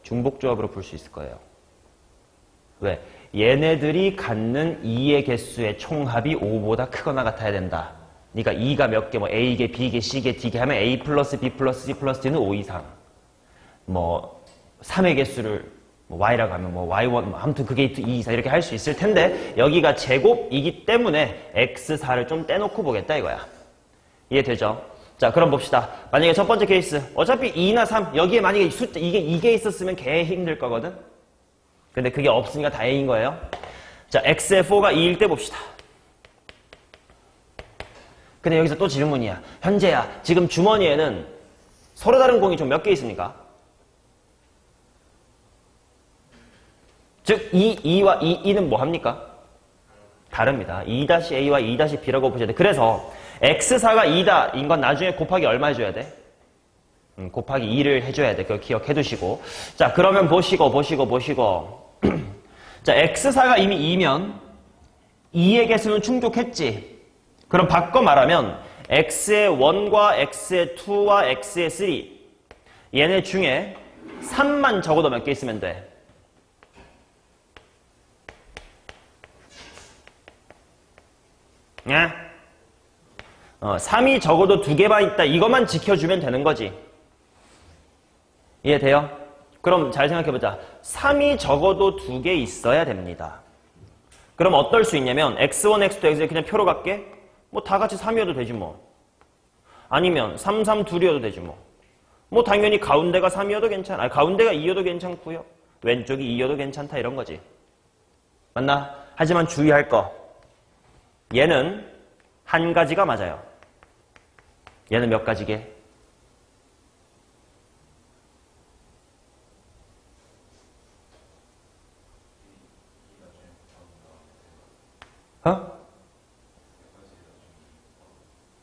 중복조합으로 풀 수 있을 거예요. 왜? 얘네들이 갖는 2의 개수의 총합이 5보다 크거나 같아야 된다. 그러니까 2가 몇 개, 뭐 A개, B개, C개, D개 하면 A 플러스 B 플러스 C 플러스 D는 5 이상. 뭐 3의 개수를 뭐 Y라고 하면 뭐 Y1, 아무튼 그게 2 이상 이렇게 할 수 있을 텐데 여기가 제곱이기 때문에 X4를 좀 떼놓고 보겠다 이거야. 이해되죠? 자, 그럼 봅시다. 만약에 첫 번째 케이스. 어차피 2나 3, 여기에 만약에 숫자, 이게 있었으면 개 힘들 거거든? 근데 그게 없으니까 다행인 거예요. 자, X의 4가 2일 때 봅시다. 근데 여기서 또 질문이야. 현재야, 지금 주머니에는 서로 다른 공이 좀 몇 개 있습니까? 즉, 2와 2는 뭐 합니까? 다릅니다. 2-A와 2-B라고 보셔야 돼. 그래서 X4가 2다. 인 건 나중에 곱하기 얼마 해줘야 돼? 곱하기 2를 해줘야 돼. 그거 기억해 두시고. 자, 그러면 보시고. 자, X4가 이미 2면 2의 개수는 충족했지. 그럼 바꿔 말하면 X의 1과 X의 2와 X의 3 얘네 중에 3만 적어도 몇 개 있으면 돼? 예? 3이 적어도 2개만 있다. 이것만 지켜주면 되는 거지. 이해돼요? 그럼 잘 생각해보자. 3이 적어도 2개 있어야 됩니다. 그럼 어떨 수 있냐면 X1, X2, X2 그냥 표로 갈게. 뭐 다 같이 3이어도 되지 뭐. 아니면 3, 3, 2이어도 되지 뭐. 뭐 당연히 가운데가 3이어도 괜찮아. 아니, 가운데가 2여도 괜찮고요. 왼쪽이 2여도 괜찮다 이런 거지. 맞나? 하지만 주의할 거. 얘는 한 가지가 맞아요. 얘는 몇 가지게?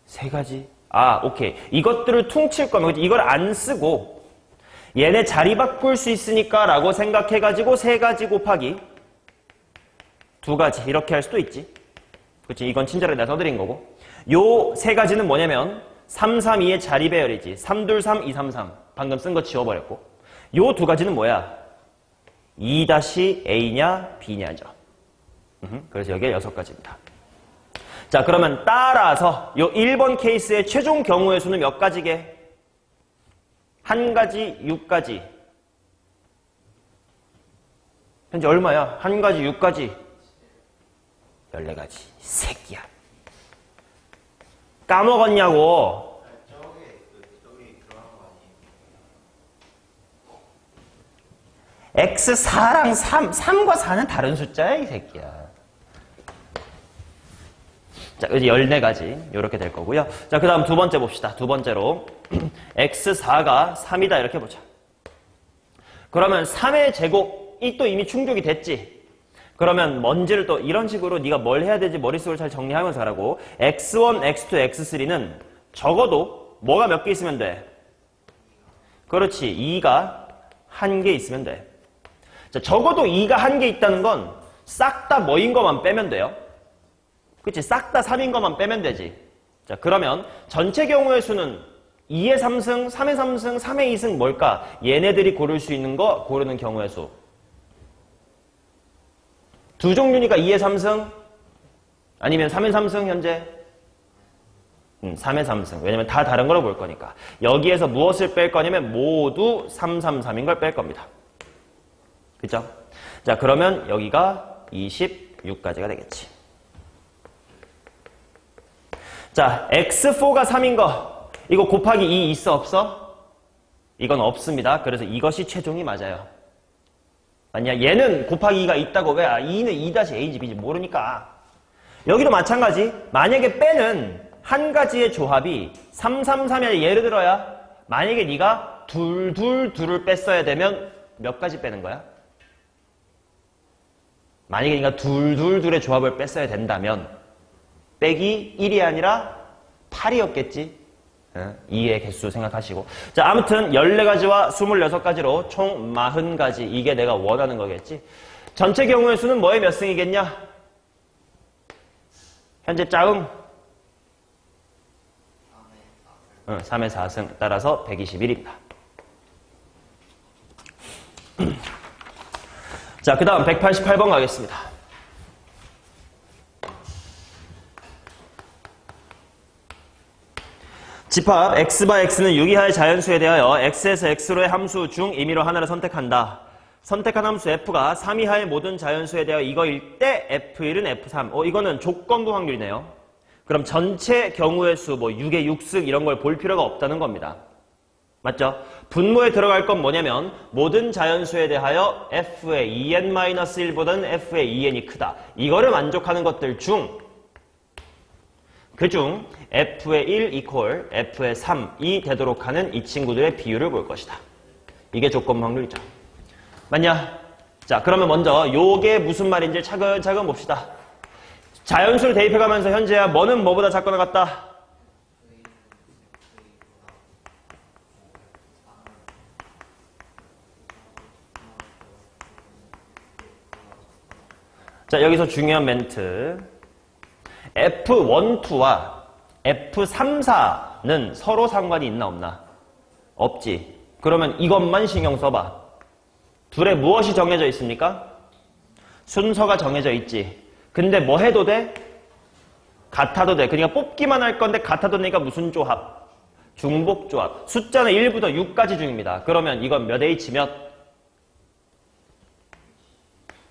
세 가지? 아, 오케이. 이것들을 퉁칠 거면 이걸 안 쓰고 얘네 자리 바꿀 수 있으니까 라고 생각해가지고 세 가지 곱하기 두 가지 이렇게 할 수도 있지. 그치? 이건 친절하게 내가 써드린 거고. 요 세 가지는 뭐냐면 3, 3, 2의 자리 배열이지. 3, 2, 3, 2, 3, 3. 방금 쓴 거 지워버렸고. 요 두 가지는 뭐야? 2-A냐 B냐죠. 그래서 여기에 6가지입니다. 자, 그러면 따라서 요 1번 케이스의 최종 경우의 수는 몇 가지게? 1가지, 6가지. 현재 얼마야? 1가지, 6가지. 14가지. 새끼야. 까먹었냐고. X4랑 3과 4는 다른 숫자야, 이 새끼야. 자, 이제 14가지. 이렇게 될 거고요. 자, 그 다음 두 번째 봅시다. 두 번째로. X4가 3이다. 이렇게 보자. 그러면 3의 제곱이 또 이미 충족이 됐지. 그러면 뭔지를 또 이런 식으로 네가 뭘 해야 되지 머릿속을 잘 정리하면서 하라고. X1, X2, X3는 적어도 뭐가 몇 개 있으면 돼? 그렇지. 2가 1개 있으면 돼. 자, 적어도 2가 1개 있다는 건 싹 다 뭐인 것만 빼면 돼요. 그치? 싹 다 3인 것만 빼면 되지. 자, 그러면 전체 경우의 수는 2의 3승, 3의 3승, 3의 2승 뭘까? 얘네들이 고를 수 있는 거 고르는 경우의 수. 두 종류니까 2의 3승? 아니면 3의 3승 현재? 3의 3승. 왜냐면 다 다른 걸로 볼 거니까. 여기에서 무엇을 뺄 거냐면 모두 3, 3, 3인 걸 뺄 겁니다. 그죠? 자, 그러면 여기가 26가지가 되겠지. 자, X4가 3인 거. 이거 곱하기 2 있어, 없어? 이건 없습니다. 그래서 이것이 최종이 맞아요. 아니야, 얘는 곱하기 2가 있다고. 왜? 2는 2-A인지 B인지 모르니까. 여기도 마찬가지. 만약에 빼는 한 가지의 조합이 3, 3, 3이 예를 들어야 만약에 네가 둘, 둘, 둘을 뺐어야 되면 몇 가지 빼는 거야? 만약에 네가 둘, 둘, 둘의 조합을 뺐어야 된다면 빼기 1이 아니라 8이었겠지? 2의 개수 생각하시고. 자, 아무튼 14가지와 26가지로 총 40가지. 이게 내가 원하는 거겠지? 전체 경우의 수는 뭐의 몇 승이겠냐? 현재 짜응? 3의 4승. 따라서 121입니다. 자, 그 다음 188번 가겠습니다. 집합 x/x는 6 이하의 자연수에 대하여 x에서 x로의 함수 중 임의로 하나를 선택한다. 선택한 함수 f가 3 이하의 모든 자연수에 대하여 이거일 때 f1은 f3. 이거는 조건부 확률이네요. 그럼 전체 경우의 수, 6의 6승 이런 걸 볼 필요가 없다는 겁니다. 맞죠? 분모에 들어갈 건 뭐냐면 모든 자연수에 대하여 f의 2n-1보다는 f의 2n이 크다. 이거를 만족하는 것들 중 그중 f의 1 equal f의 3이 되도록 하는 이 친구들의 비율을 볼 것이다. 이게 조건 확률이죠. 맞냐? 자, 그러면 먼저 요게 무슨 말인지 차근차근 봅시다. 자연수를 대입해가면서 현재야 뭐는 뭐보다 작거나 같다? 자, 여기서 중요한 멘트. F12와 F34는 서로 상관이 있나 없나? 없지. 그러면 이것만 신경 써봐. 둘에 무엇이 정해져 있습니까? 순서가 정해져 있지. 근데 뭐 해도 돼? 같아도 돼. 그러니까 뽑기만 할 건데 같아도 되니까 무슨 조합? 중복조합. 숫자는 1부터 6까지 중입니다. 그러면 이건 몇 H 몇?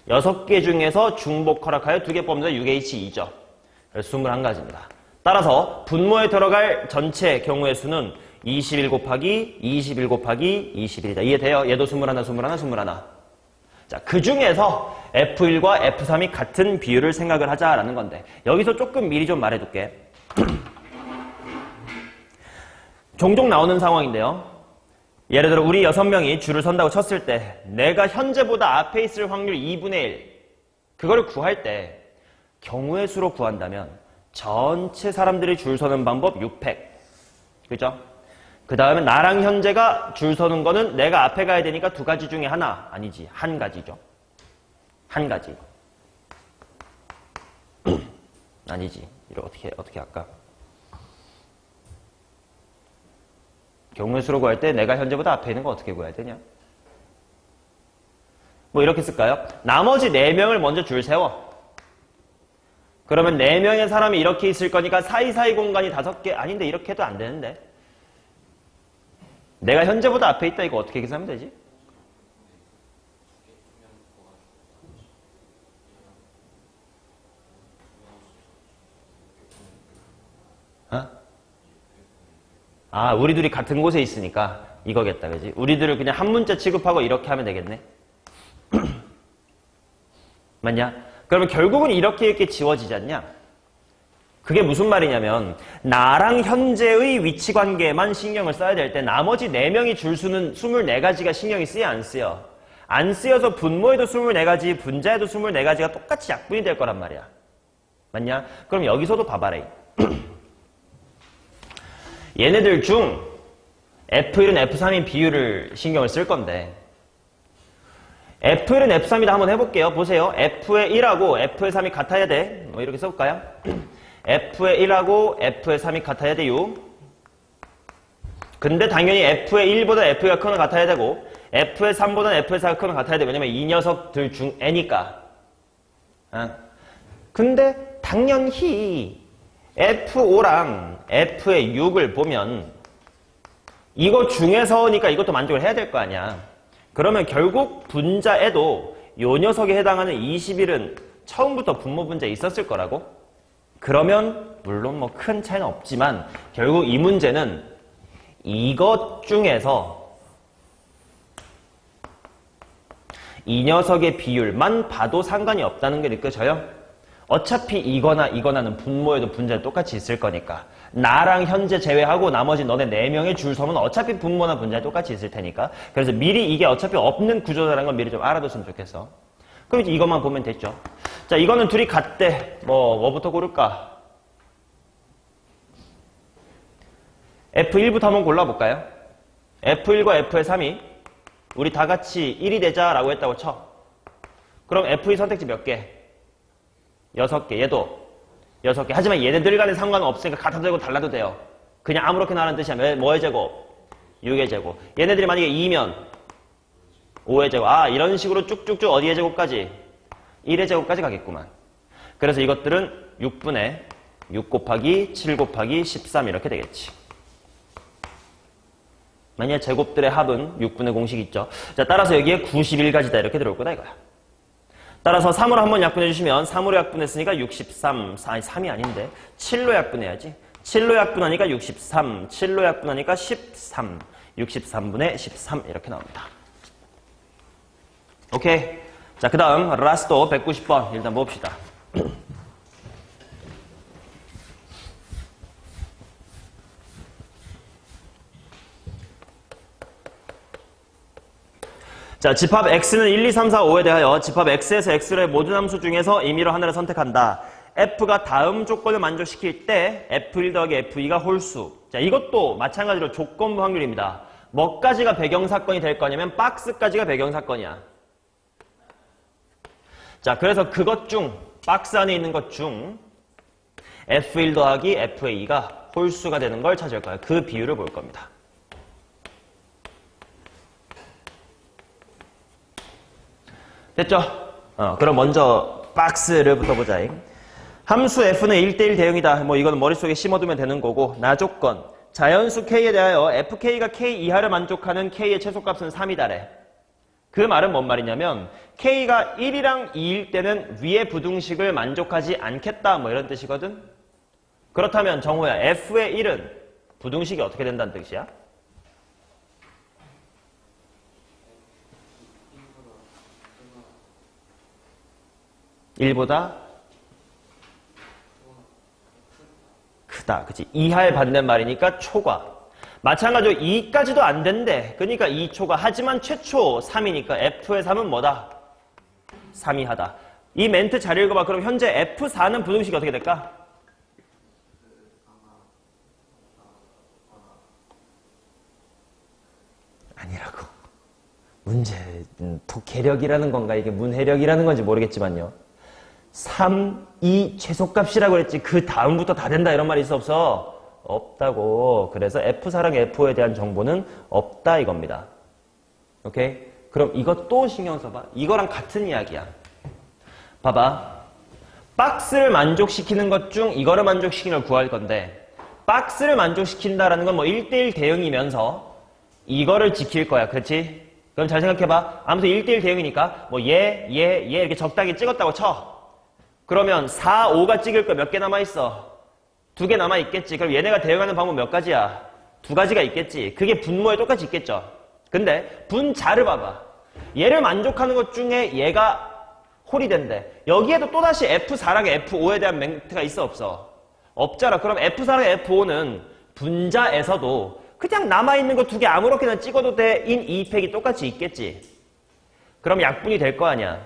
6개 중에서 중복 허락하여 2개 뽑는다 6H2죠. 그래서 21가지입니다. 따라서 분모에 들어갈 전체 경우의 수는 21 곱하기 21 곱하기 21이다. 이해돼요? 얘도 21, 21, 21. 자, 그 중에서 F1과 F3이 같은 비율을 생각을 하자라는 건데 여기서 조금 미리 좀 말해둘게. 종종 나오는 상황인데요. 예를 들어 우리 6명이 줄을 선다고 쳤을 때 내가 현재보다 앞에 있을 확률 2분의 1 그거를 구할 때 경우의 수로 구한다면 전체 사람들이 줄 서는 방법 6팩. 그죠? 그 다음에 나랑 현재가 줄 서는 거는 내가 앞에 가야 되니까 2가지 중에 하나. 아니지. 한 가지죠. 한 가지. 아니지. 이거 어떻게 할까? 경우의 수로 구할 때 내가 현재보다 앞에 있는 거 어떻게 구해야 되냐? 뭐 이렇게 쓸까요? 나머지 4명을 먼저 줄 세워. 그러면 4명의 사람이 이렇게 있을 거니까 사이사이 공간이 5개. 아닌데 이렇게 해도 안 되는데. 내가 현재보다 앞에 있다. 이거 어떻게 계산하면 되지? 어? 아, 우리 둘이 같은 곳에 있으니까 이거겠다, 그지? 우리들을 그냥 한 문자 취급하고 이렇게 하면 되겠네. 맞냐? 그러면 결국은 이렇게 지워지지 않냐? 그게 무슨 말이냐면 나랑 현재의 위치 관계만 신경을 써야 될 때 나머지 4명이 줄 수는 24가지가 신경이 쓰여 안 쓰여? 안 쓰여서 분모에도 24가지, 분자에도 24가지가 똑같이 약분이 될 거란 말이야. 맞냐? 그럼 여기서도 봐봐라. 얘네들 중 F1은 F3인 비율을 신경을 쓸 건데 F1은 F3이다 한번 해볼게요. 보세요. F의 1하고 F의 3이 같아야 돼. 뭐 이렇게 써볼까요? F의 1하고 F의 3이 같아야 돼요. 근데 당연히 F의 1보다 F가 큰 건 같아야 되고 F의 3보다 F의 4가 큰 건 같아야 돼. 왜냐면 이 녀석들 중 N이니까. 근데 당연히 F5랑 F의 6을 보면 이거 중에서니까 이것도 만족을 해야 될 거 아니야. 그러면 결국 분자에도 요 녀석에 해당하는 21은 처음부터 분모 분자에 있었을 거라고? 그러면 물론 뭐 큰 차이는 없지만 결국 이 문제는 이것 중에서 이 녀석의 비율만 봐도 상관이 없다는 게 느껴져요? 어차피 이거나 이거나는 분모에도 분자에 똑같이 있을 거니까 나랑 현재 제외하고 나머지 너네 4명의 줄섬은 어차피 분모나 분자에 똑같이 있을 테니까 그래서 미리 이게 어차피 없는 구조라는 걸 미리 좀 알아뒀으면 좋겠어. 그럼 이제 이것만 보면 됐죠. 자, 이거는 둘이 같대. 뭐부터 고를까? F1부터 한번 골라볼까요? F1과 F의 3이 우리 다 같이 1이 되자라고 했다고 쳐. 그럼 F2 선택지 몇 개? 6개. 얘도 6개. 하지만 얘네들 간에 상관은 없으니까 같아도 되고 달라도 돼요. 그냥 아무렇게나 하는 뜻이야. 뭐의 제곱? 6의 제곱. 얘네들이 만약에 2면 5의 제곱. 아, 이런 식으로 쭉쭉쭉 어디의 제곱까지? 1의 제곱까지 가겠구만. 그래서 이것들은 6분의 6 곱하기 7 곱하기 13 이렇게 되겠지. 만약에 제곱들의 합은 6분의 공식 있죠. 자, 따라서 여기에 91가지다 이렇게 들어올 거다 이거야. 따라서 3으로 한번 약분해 주시면 3으로 약분했으니까 63, 아니 3이 아닌데 7로 약분해야지. 7로 약분하니까 63, 7로 약분하니까 13, 63분의 13 이렇게 나옵니다. 오케이. 자, 그 다음 라스트 190번 일단 봅시다. 자, 집합 x는 1, 2, 3, 4, 5에 대하여 집합 x에서 x의 모든 함수 중에서 임의로 하나를 선택한다. f가 다음 조건을 만족시킬 때 f1 더하기 f2가 홀수. 자, 이것도 마찬가지로 조건부 확률입니다. 뭐까지가 배경사건이 될 거냐면 박스까지가 배경사건이야. 자, 그래서 그것 중 박스 안에 있는 것 중 f1 더하기 f2가 홀수가 되는 걸 찾을 거예요. 그 비율을 볼 겁니다. 됐죠? 그럼 먼저 박스를부터 보자. 함수 f는 1대1 대응이다. 뭐 이건 머릿속에 심어두면 되는 거고. 나 조건. 자연수 k에 대하여 fk가 k 이하를 만족하는 k의 최소값은 3이다래. 그 말은 뭔 말이냐면 k가 1이랑 2일 때는 위의 부등식을 만족하지 않겠다. 뭐 이런 뜻이거든. 그렇다면 정호야, f의 1은 부등식이 어떻게 된다는 뜻이야? (1보다) 크다. 그치? 이하의 반대말이니까 초과. 마찬가지로 2까지도 안 된대. 그러니까 2초과. 하지만 최초 3이니까 F의 3은 뭐다? 3이 하다. 이 멘트 잘 읽어봐. 그럼 현재 F4는 부등식이 어떻게 될까? 아니라고. 계력이라는 건가? 이게 문해력이라는 건지 모르겠지만요. 3, 2 최소값이라고 그랬지. 그 다음부터 다 된다 이런 말이 있어 없어? 없다고. 그래서 F4랑 F5에 대한 정보는 없다 이겁니다. 오케이? 그럼 이것 또 신경 써봐. 이거랑 같은 이야기야. 봐봐. 박스를 만족시키는 것 중 이거를 만족시키는 걸 구할 건데 박스를 만족시킨다라는 건 뭐 1대1 대응이면서 이거를 지킬 거야. 그렇지? 그럼 잘 생각해봐. 아무튼 1대1 대응이니까 뭐 얘 이렇게 적당히 찍었다고 쳐. 그러면 4, 5가 찍을 거 몇 개 남아있어? 2개 남아있겠지. 그럼 얘네가 대응하는 방법 몇 가지야? 2가지가 있겠지. 그게 분모에 똑같이 있겠죠. 근데 분자를 봐봐. 얘를 만족하는 것 중에 얘가 홀이 된대. 여기에도 또다시 F4랑 F5에 대한 멘트가 있어 없어? 없잖아. 그럼 F4랑 F5는 분자에서도 그냥 남아있는 거 2개 아무렇게나 찍어도 돼. 인 2팩이 똑같이 있겠지. 그럼 약분이 될 거 아니야.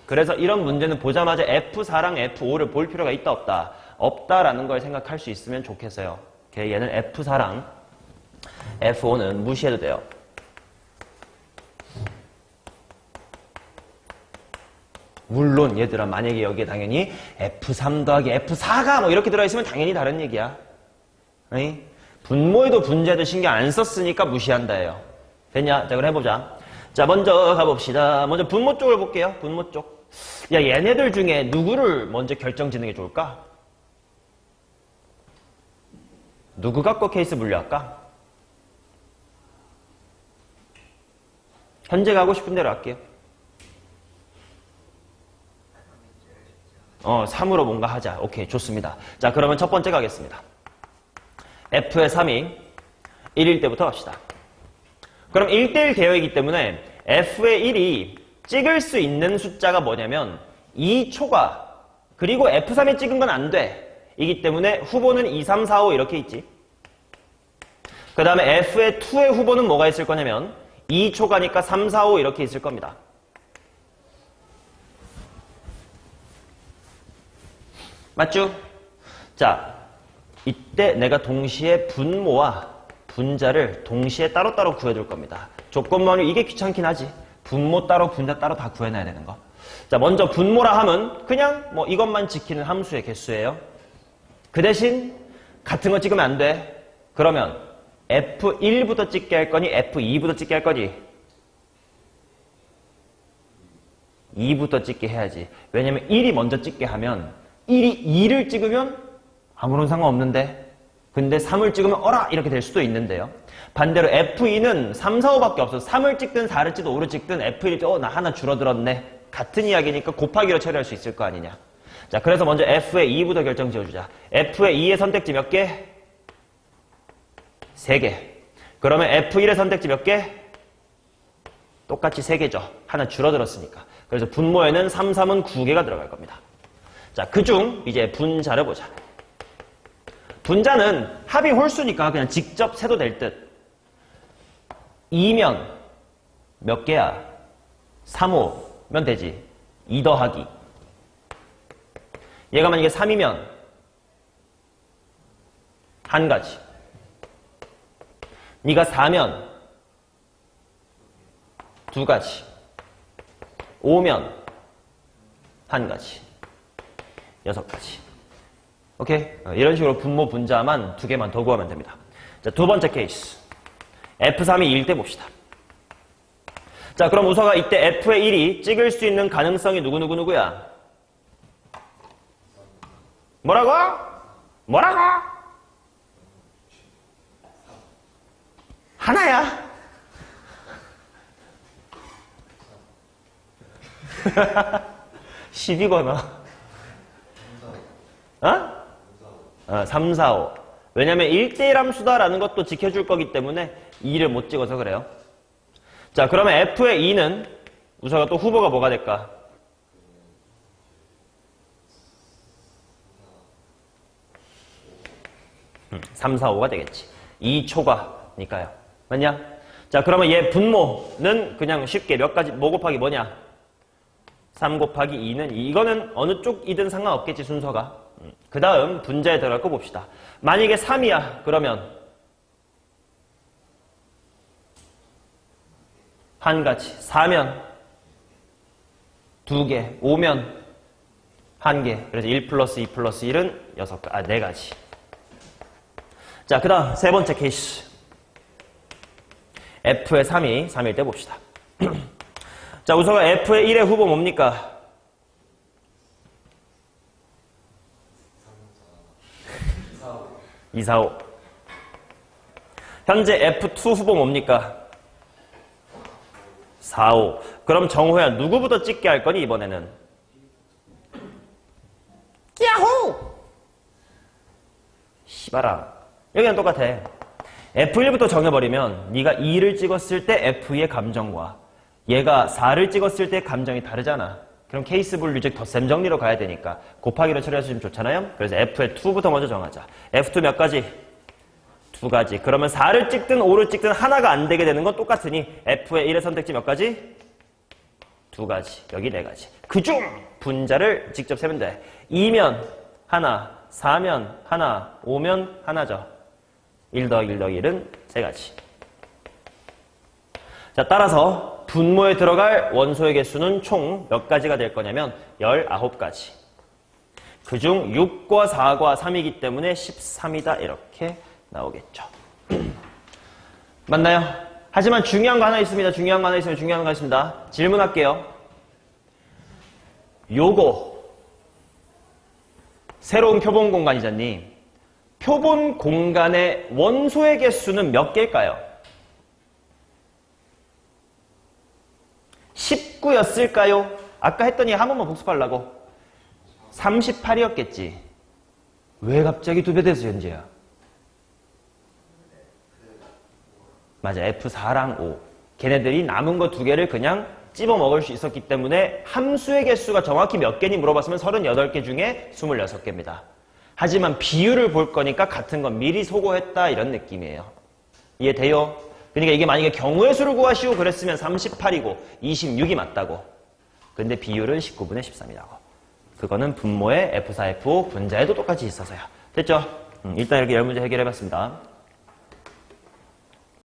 그래서 이런 문제는 보자마자 F4랑 F5를 볼 필요가 있다 없다? 없다라는 걸 생각할 수 있으면 좋겠어요. 오케이, 얘는 F4랑 F5는 무시해도 돼요. 물론 얘들아 만약에 여기에 당연히 F3 더하기 F4가 뭐 이렇게 들어있으면 당연히 다른 얘기야. 에이? 분모에도 분자에도 신경 안 썼으니까 무시한다예요. 됐냐? 자 그럼 해보자. 자 먼저 가봅시다. 먼저 분모 쪽을 볼게요. 분모 쪽. 야 얘네들 중에 누구를 먼저 결정짓는 게 좋을까? 누구 갖고 케이스 분류할까? 현재 가고 싶은 대로 할게요. 3으로 뭔가 하자. 오케이, 좋습니다. 자, 그러면 첫 번째 가겠습니다. F의 3이 1일 때부터 갑시다. 그럼 1대1 대여이기 때문에 F의 1이 찍을 수 있는 숫자가 뭐냐면 2초가 그리고 F3이 찍은 건 안 돼. 이기 때문에 후보는 2, 3, 4, 5 이렇게 있지. 그 다음에 F의 2의 후보는 뭐가 있을 거냐면 2초가니까 3, 4, 5 이렇게 있을 겁니다. 맞죠? 자, 이때 내가 동시에 분모와 분자를 동시에 따로따로 구해둘 겁니다. 조건만으로 이게 귀찮긴 하지. 분모 따로 분자 따로 다 구해놔야 되는 거. 자, 먼저 분모라 함은 그냥 뭐 이것만 지키는 함수의 개수예요. 그 대신 같은 거 찍으면 안 돼. 그러면 F1부터 찍게 할 거니 F2부터 찍게 할 거니 2부터 찍게 해야지. 왜냐면 1이 먼저 찍게 하면 1이 2를 찍으면 아무런 상관없는데 근데 3을 찍으면 어라 이렇게 될 수도 있는데요. 반대로 F2는 3, 4, 5밖에 없어서 3을 찍든 4를 찍든 5를 찍든 F1이 나 하나 줄어들었네. 같은 이야기니까 곱하기로 처리할 수 있을 거 아니냐. 자, 그래서 먼저 F의 2부터 결정 지어주자. F의 2의 선택지 몇 개? 3개. 그러면 F1의 선택지 몇 개? 똑같이 3개죠. 하나 줄어들었으니까. 그래서 분모에는 3, 3은 9개가 들어갈 겁니다. 자, 그중 이제 분자를 보자. 분자는 합이 홀수니까 그냥 직접 세도 될 듯. 2면 몇 개야? 3, 5면 되지. 2 더하기. 얘가 만약에 3이면 한 가지. 네가 4면 두 가지. 5면 한 가지. 6가지. 오케이? 이런 식으로 분모 분자만 2개만 더 구하면 됩니다. 자, 두 번째 케이스. F3이 2일 때 봅시다. 자, 그럼 우서가 이때 F의 1이 찍을 수 있는 가능성이 누구야? 뭐라고? 하나야. (10이거나) 3, 4, 5. 왜냐면 1대1 함수다라는 것도 지켜줄 거기 때문에 2를 못 찍어서 그래요. 자, 그러면 F의 2는 우서가 또 후보가 뭐가 될까? 3, 4, 5가 되겠지. 2초가니까요. 맞냐? 자, 그러면 얘 분모는 그냥 쉽게 몇 가지, 뭐 곱하기 뭐냐? 3 곱하기 2는 이거는 어느 쪽이든 상관없겠지, 순서가. 그 다음 분자에 들어갈 거 봅시다. 만약에 3이야. 그러면 한 가지. 4면 2개. 5면 한 개. 그래서 1 플러스 2 플러스 1은 4가지. 자, 그 다음 세 번째 케이스. F의 3이 3일 때 봅시다. 자, 우선 F의 1의 후보 뭡니까? 2, 4, 5. 현재 F2 후보 뭡니까? 4, 5. 그럼 정호야 누구부터 찍게 할 거니 이번에는? 야호! 씨발아. 여기는 똑같아. F1부터 정해버리면 네가 2를 찍었을 때 F2의 감정과 얘가 4를 찍었을 때 감정이 다르잖아. 그럼 케이스 분류즉 덧셈 정리로 가야 되니까 곱하기로 처리해주시면 좋잖아요. 그래서 F의 2부터 먼저 정하자. F2 몇 가지? 2가지. 그러면 4를 찍든 5를 찍든 하나가 안 되게 되는 건 똑같으니 F의 1의 선택지 몇 가지? 2가지. 여기 4가지. 그중 분자를 직접 세면 돼. 2면 하나, 4면 하나, 5면 하나죠. 1 더하기 1 더하기 1은 3가지. 자, 따라서 분모에 들어갈 원소의 개수는 총 몇 가지가 될 거냐면 19가지. 그중 6과 4과 3이기 때문에 13이다 이렇게 나오겠죠. 맞나요? 하지만 중요한 거 하나 있습니다. 중요한 거 하나 있습니다. 질문할게요. 요거 새로운 표본 공간이잖니. 표본 공간의 원소의 개수는 몇 개일까요? 19였을까요? 아까 했더니 한 번만 복습하려고. 38이었겠지. 왜 갑자기 2배 돼서 현재야? 맞아. F4랑 5. 걔네들이 남은 거 2개를 그냥 찝어 먹을 수 있었기 때문에 함수의 개수가 정확히 몇 개니 물어봤으면 38개 중에 26개입니다. 하지만 비율을 볼 거니까 같은 건 미리 소거했다 이런 느낌이에요. 이해돼요? 그러니까 이게 만약에 경우의 수를 구하시오 그랬으면 38이고 26이 맞다고. 근데 비율은 19분의 13이라고. 그거는 분모의 F4, F5 분자에도 똑같이 있어서요. 됐죠? 일단 이렇게 10문제 해결해봤습니다.